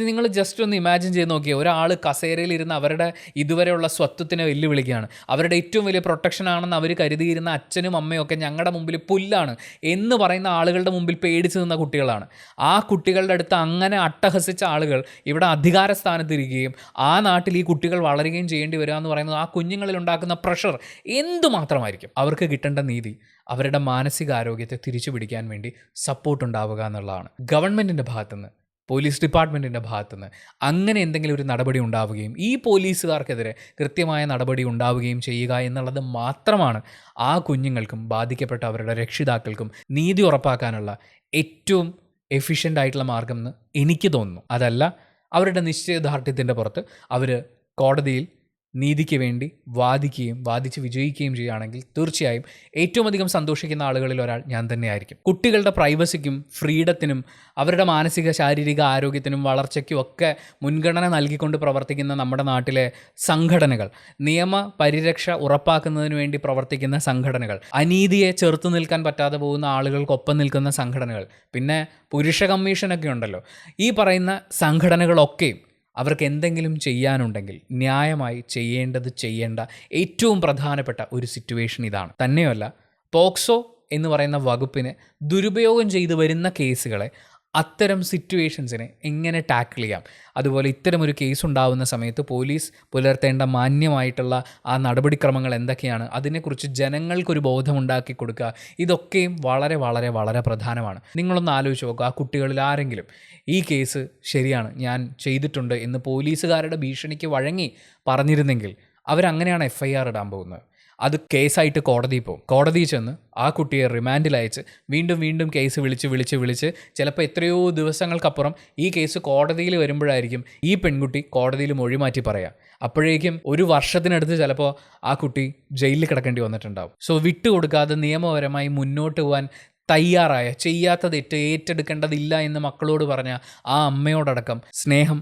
[SPEAKER 1] നിങ്ങൾ ജസ്റ്റ് ഒന്ന് ഇമാജിൻ ചെയ്ത് നോക്കിയാൽ ഒരാൾ കസേരയിലിരുന്ന് അവരുടെ ഇതുവരെയുള്ള സ്വത്വത്തിനെ വെല്ലുവിളിക്കുകയാണ്. അവരുടെ ഏറ്റവും വലിയ പ്രൊട്ടക്ഷനാണെന്ന് അവർ കരുതിയിരുന്ന അച്ഛനും അമ്മയും ഒക്കെ ഞങ്ങളുടെ മുമ്പിൽ പുല്ലാണ് എന്ന് പറയുന്ന ആളുകളുടെ മുമ്പിൽ പേടിച്ച് നിന്ന കുട്ടികളാണ്. ആ കുട്ടികളുടെ അടുത്ത് അങ്ങനെ അട്ടഹസിച്ച ആളുകൾ ഇവിടെ അധികാര സ്ഥാനത്തിരിക്കുകയും ആ നാട്ടിൽ ഈ കുട്ടികൾ വളരുകയും ചെയ്യേണ്ടി വരിക എന്ന് പറയുന്നത് ആ കുഞ്ഞുങ്ങളിൽ ഉണ്ടാക്കുന്ന പ്രഷർ എന്തുമാത്രമായിരിക്കും. അവർക്ക് കിട്ടേണ്ട നീതി, അവരുടെ മാനസികാരോഗ്യത്തെ തിരിച്ചു പിടിക്കാൻ വേണ്ടി സപ്പോർട്ട് ഉണ്ടാവുക എന്നുള്ളതാണ്. ഗവൺമെൻറ്റിൻ്റെ ഭാഗത്തുനിന്ന്, പോലീസ് ഡിപ്പാർട്ട്മെൻറ്റിൻ്റെ ഭാഗത്തുനിന്ന് അങ്ങനെ എന്തെങ്കിലും ഒരു നടപടി ഉണ്ടാവുകയും ഈ പോലീസുകാർക്കെതിരെ കൃത്യമായ നടപടി ഉണ്ടാവുകയും ചെയ്യുക എന്നുള്ളത് മാത്രമാണ് ആ കുഞ്ഞുങ്ങൾക്കും ബാധിക്കപ്പെട്ട അവരുടെ രക്ഷിതാക്കൾക്കും നീതി ഉറപ്പാക്കാനുള്ള ഏറ്റവും എഫിഷ്യൻ്റ് ആയിട്ടുള്ള മാർഗം എന്ന് എനിക്ക് തോന്നുന്നു. അതല്ല അവരുടെ നിശ്ചയദാർഢ്യത്തിൻ്റെ പുറത്ത് അവർ കോടതിയിൽ നീതിക്ക് വേണ്ടി വാദിച്ച് വിജയിക്കുകയും ചെയ്യുകയാണെങ്കിൽ തീർച്ചയായും ഏറ്റവും അധികം സന്തോഷിക്കുന്ന ആളുകളിൽ ഒരാൾ ഞാൻ തന്നെയായിരിക്കും. കുട്ടികളുടെ പ്രൈവസിക്കും ഫ്രീഡത്തിനും അവരുടെ മാനസിക ശാരീരിക ആരോഗ്യത്തിനും വളർച്ചയ്ക്കും ഒക്കെ മുൻഗണന നൽകിക്കൊണ്ട് പ്രവർത്തിക്കുന്ന നമ്മുടെ നാട്ടിലെ സംഘടനകൾ, നിയമ പരിരക്ഷ ഉറപ്പാക്കുന്നതിന് വേണ്ടി പ്രവർത്തിക്കുന്ന സംഘടനകൾ, അനീതിയെ ചെറുത്തു നിൽക്കാൻ പറ്റാതെ പോകുന്ന ആളുകൾക്കൊപ്പം നിൽക്കുന്ന സംഘടനകൾ, പിന്നെ പുരുഷ കമ്മീഷനൊക്കെ ഉണ്ടല്ലോ, ഈ പറയുന്ന സംഘടനകളൊക്കെയും അവർക്ക് എന്തെങ്കിലും ചെയ്യാനുണ്ടെങ്കിൽ ന്യായമായി ചെയ്യേണ്ട ഏറ്റവും പ്രധാനപ്പെട്ട ഒരു സിറ്റുവേഷൻ ഇതാണ്. തന്നെയല്ല, പോക്സോ എന്ന് പറയുന്ന വകുപ്പിനെ ദുരുപയോഗം ചെയ്തു വരുന്ന കേസുകളെ, അത്തരം സിറ്റുവേഷൻസിനെ എങ്ങനെ ടാക്കിൾ ചെയ്യാം, അതുപോലെ ഇത്തരമൊരു കേസ് ഉണ്ടാകുന്ന സമയത്ത് പോലീസ് പുലർത്തേണ്ട മാന്യമായിട്ടുള്ള ആ നടപടിക്രമങ്ങൾ എന്തൊക്കെയാണ്, അതിനെക്കുറിച്ച് ജനങ്ങൾക്കൊരു ബോധമുണ്ടാക്കി കൊടുക്കുക, ഇതൊക്കെയും വളരെ വളരെ വളരെ പ്രധാനമാണ്. നിങ്ങളൊന്ന് ആലോചിച്ച് നോക്കുക, ആ കുട്ടികളിൽ ആരെങ്കിലും ഈ കേസ് ശരിയാണ്, ഞാൻ ചെയ്തിട്ടുണ്ട് എന്ന് പോലീസുകാരുടെ ഭീഷണിക്ക് വഴങ്ങി പറഞ്ഞിരുന്നെങ്കിൽ അവരങ്ങനെയാണ് FIR ഇടാൻ പോകുന്നത്. അത് കേസായിട്ട് കോടതിയിൽ പോകും. കോടതിയിൽ ചെന്ന് ആ കുട്ടിയെ റിമാൻഡിൽ അയച്ച് വീണ്ടും കേസ് വിളിച്ച് ചിലപ്പോൾ എത്രയോ ദിവസങ്ങൾക്കപ്പുറം ഈ കേസ് കോടതിയിൽ വരുമ്പോഴായിരിക്കും ഈ പെൺകുട്ടി കോടതിയിൽ മൊഴി മാറ്റി പറയുക. അപ്പോഴേക്കും ഒരു വർഷത്തിനടുത്ത് ചിലപ്പോൾ ആ കുട്ടി ജയിലിൽ കിടക്കേണ്ടി വന്നിട്ടുണ്ടാവും. സോ വിട്ടുകൊടുക്കാതെ നിയമപരമായി മുന്നോട്ട് പോകാൻ തയ്യാറായ, ചെയ്യാത്ത തെറ്റ് ഏറ്റെടുക്കേണ്ടതില്ല എന്ന് മക്കളോട് പറഞ്ഞ ആ അമ്മയോടടക്കം സ്നേഹം,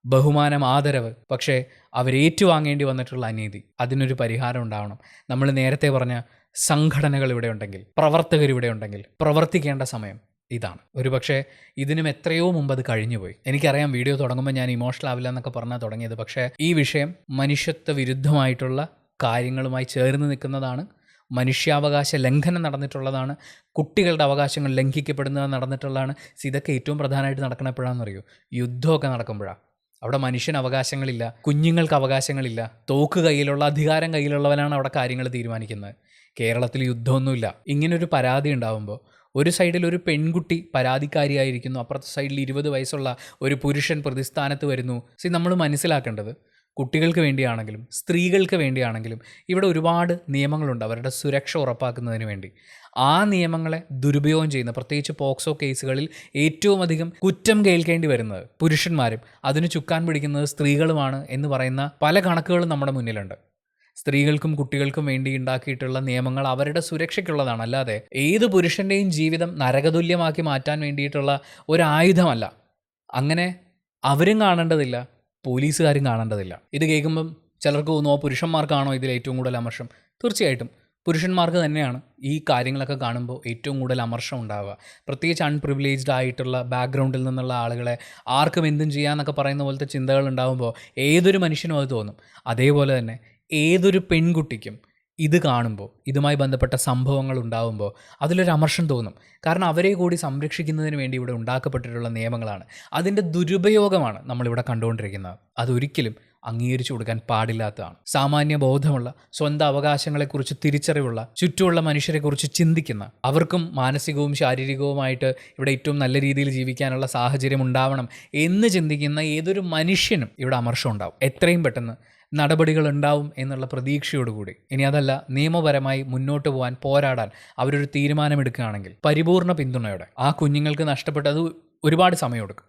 [SPEAKER 1] ബഹുമാനം, ആദരവ്. പക്ഷേ അവരേറ്റുവാങ്ങേണ്ടി വന്നിട്ടുള്ള അനീതി, അതിനൊരു പരിഹാരം ഉണ്ടാവണം. നമ്മൾ നേരത്തെ പറഞ്ഞ സംഘടനകൾ ഇവിടെ ഉണ്ടെങ്കിൽ, പ്രവർത്തകരിവിടെ ഉണ്ടെങ്കിൽ പ്രവർത്തിക്കേണ്ട സമയം ഇതാണ്. ഒരുപക്ഷെ ഇതിനും എത്രയോ മുമ്പ് അത് കഴിഞ്ഞുപോയി. എനിക്കറിയാം, വീഡിയോ തുടങ്ങുമ്പോൾ ഞാൻ ഇമോഷണൽ ആവില്ല എന്നൊക്കെ പറഞ്ഞാൽ തുടങ്ങിയത്. പക്ഷേ ഈ വിഷയം മനുഷ്യത്വ വിരുദ്ധമായിട്ടുള്ള കാര്യങ്ങളുമായി ചേർന്ന് നിൽക്കുന്നതാണ്. മനുഷ്യാവകാശ ലംഘനം നടന്നിട്ടുള്ളതാണ്. കുട്ടികളുടെ അവകാശങ്ങൾ ലംഘിക്കപ്പെടുന്നത് നടന്നിട്ടുള്ളതാണ്. ഇതൊക്കെ ഏറ്റവും പ്രധാനമായിട്ട് നടക്കണപ്പോഴാണെന്നറിയോ? യുദ്ധമൊക്കെ നടക്കുമ്പോഴാണ്. അവിടെ മനുഷ്യന് അവകാശങ്ങളില്ല, കുഞ്ഞുങ്ങൾക്ക് അവകാശങ്ങളില്ല. തോക്ക് കയ്യിലുള്ള, അധികാരം കയ്യിലുള്ളവനാണ് അവിടെ കാര്യങ്ങൾ തീരുമാനിക്കുന്നത്. കേരളത്തിൽ യുദ്ധമൊന്നുമില്ല. ഇങ്ങനൊരു പരാതി ഉണ്ടാകുമ്പോൾ ഒരു സൈഡിൽ ഒരു പെൺകുട്ടി പരാതിക്കാരിയായിരിക്കുന്നു, അപ്പുറത്തെ സൈഡിൽ 20 വയസ്സുള്ള ഒരു പുരുഷൻ പ്രതിസ്ഥാനത്ത് വരുന്നു. നമ്മൾ മനസ്സിലാക്കേണ്ടത്, കുട്ടികൾക്ക് വേണ്ടിയാണെങ്കിലും സ്ത്രീകൾക്ക് വേണ്ടിയാണെങ്കിലും ഇവിടെ ഒരുപാട് നിയമങ്ങളുണ്ട് അവരുടെ സുരക്ഷ ഉറപ്പാക്കുന്നതിന് വേണ്ടി. ആ നിയമങ്ങളെ ദുരുപയോഗം ചെയ്യുന്ന, പ്രത്യേകിച്ച് പോക്സോ കേസുകളിൽ ഏറ്റവും അധികം കുറ്റം കേൾക്കേണ്ടി വരുന്നത് പുരുഷന്മാരും അതിന് ചുക്കാൻ പിടിക്കുന്നത് സ്ത്രീകളുമാണ് എന്ന് പറയുന്ന പല കണക്കുകളും നമ്മുടെ മുന്നിലുണ്ട്. സ്ത്രീകൾക്കും കുട്ടികൾക്കും വേണ്ടി ഉണ്ടാക്കിയിട്ടുള്ള നിയമങ്ങൾ അവരുടെ സുരക്ഷയ്ക്കുള്ളതാണ്, അല്ലാതെ ഏത് പുരുഷൻ്റെയും ജീവിതം നരകതുല്യമാക്കി മാറ്റാൻ വേണ്ടിയിട്ടുള്ള ഒരു ആയുധമല്ല. അങ്ങനെ അവരും കാണേണ്ടതില്ല, പോലീസുകാരും കാണേണ്ടതില്ല. ഇത് കേൾക്കുമ്പം ചിലർക്ക് തോന്നുമോ പുരുഷന്മാർക്കാണോ ഇതിൽ ഏറ്റവും കൂടുതൽ അമർഷം? തീർച്ചയായിട്ടും പുരുഷന്മാർക്ക് തന്നെയാണ് ഈ കാര്യങ്ങളൊക്കെ കാണുമ്പോൾ ഏറ്റവും കൂടുതൽ അമർഷം ഉണ്ടാവുക. പ്രത്യേകിച്ച് അൺപ്രിവിലേജ്ഡ് ആയിട്ടുള്ള ബാക്ക്ഗ്രൗണ്ടിൽ നിന്നുള്ള ആളുകളെ ആർക്കും എന്തും ചെയ്യാമെന്നൊക്കെ പറയുന്ന പോലത്തെ ചിന്തകൾ ഉണ്ടാകുമ്പോൾ ഏതൊരു മനുഷ്യനും അത് തോന്നും. അതേപോലെ തന്നെ ഏതൊരു പെൺകുട്ടിക്കും ഇത് കാണുമ്പോൾ, ഇതുമായി ബന്ധപ്പെട്ട സംഭവങ്ങൾ ഉണ്ടാകുമ്പോൾ അതിലൊരു അമർഷം തോന്നും. കാരണം അവരെ കൂടി സംരക്ഷിക്കുന്നതിന് വേണ്ടി ഇവിടെ ഉണ്ടാക്കപ്പെട്ടിട്ടുള്ള നിയമങ്ങളാണ്. അതിൻ്റെ ദുരുപയോഗമാണ് നമ്മളിവിടെ കണ്ടുകൊണ്ടിരിക്കുന്നത്. അതൊരിക്കലും അംഗീകരിച്ചു കൊടുക്കാൻ പാടില്ലാത്തതാണ്. സാമാന്യ ബോധമുള്ള, സ്വന്തം അവകാശങ്ങളെക്കുറിച്ച് തിരിച്ചറിവുള്ള, ചുറ്റുമുള്ള മനുഷ്യരെക്കുറിച്ച് ചിന്തിക്കുന്ന, അവർക്കും മാനസികവും ശാരീരികവുമായിട്ട് ഇവിടെ ഏറ്റവും നല്ല രീതിയിൽ ജീവിക്കാനുള്ള സാഹചര്യം ഉണ്ടാവണം എന്ന് ചിന്തിക്കുന്ന ഏതൊരു മനുഷ്യനും ഇവിടെ അമർഷം ഉണ്ടാവും. എത്രയും പെട്ടെന്ന് നടപടികൾ ഉണ്ടാവും എന്നുള്ള പ്രതീക്ഷയോടുകൂടി, ഇനി അതല്ല നിയമപരമായി മുന്നോട്ട് പോകാൻ, പോരാടാൻ അവരൊരു തീരുമാനമെടുക്കുകയാണെങ്കിൽ പരിപൂർണ പിന്തുണയോടെ ആ കുഞ്ഞുങ്ങൾക്ക് നഷ്ടപ്പെട്ടത് ഒരുപാട് സമയമെടുക്കും.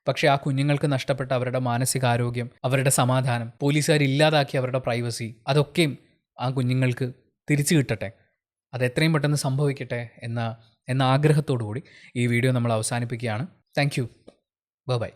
[SPEAKER 1] പക്ഷേ ആ കുഞ്ഞുങ്ങൾക്ക് നഷ്ടപ്പെട്ട അവരുടെ മാനസികാരോഗ്യം, അവരുടെ സമാധാനം, പോലീസുകാർ ഇല്ലാതാക്കി അവരുടെ പ്രൈവസി, അതൊക്കെയും ആ കുഞ്ഞുങ്ങൾക്ക് തിരിച്ചു കിട്ടട്ടെ, അത് എത്രയും പെട്ടെന്ന് സംഭവിക്കട്ടെ എന്ന ആഗ്രഹത്തോടു കൂടി ഈ വീഡിയോ നമ്മൾ അവസാനിപ്പിക്കുകയാണ്. Thank you. ബൈ.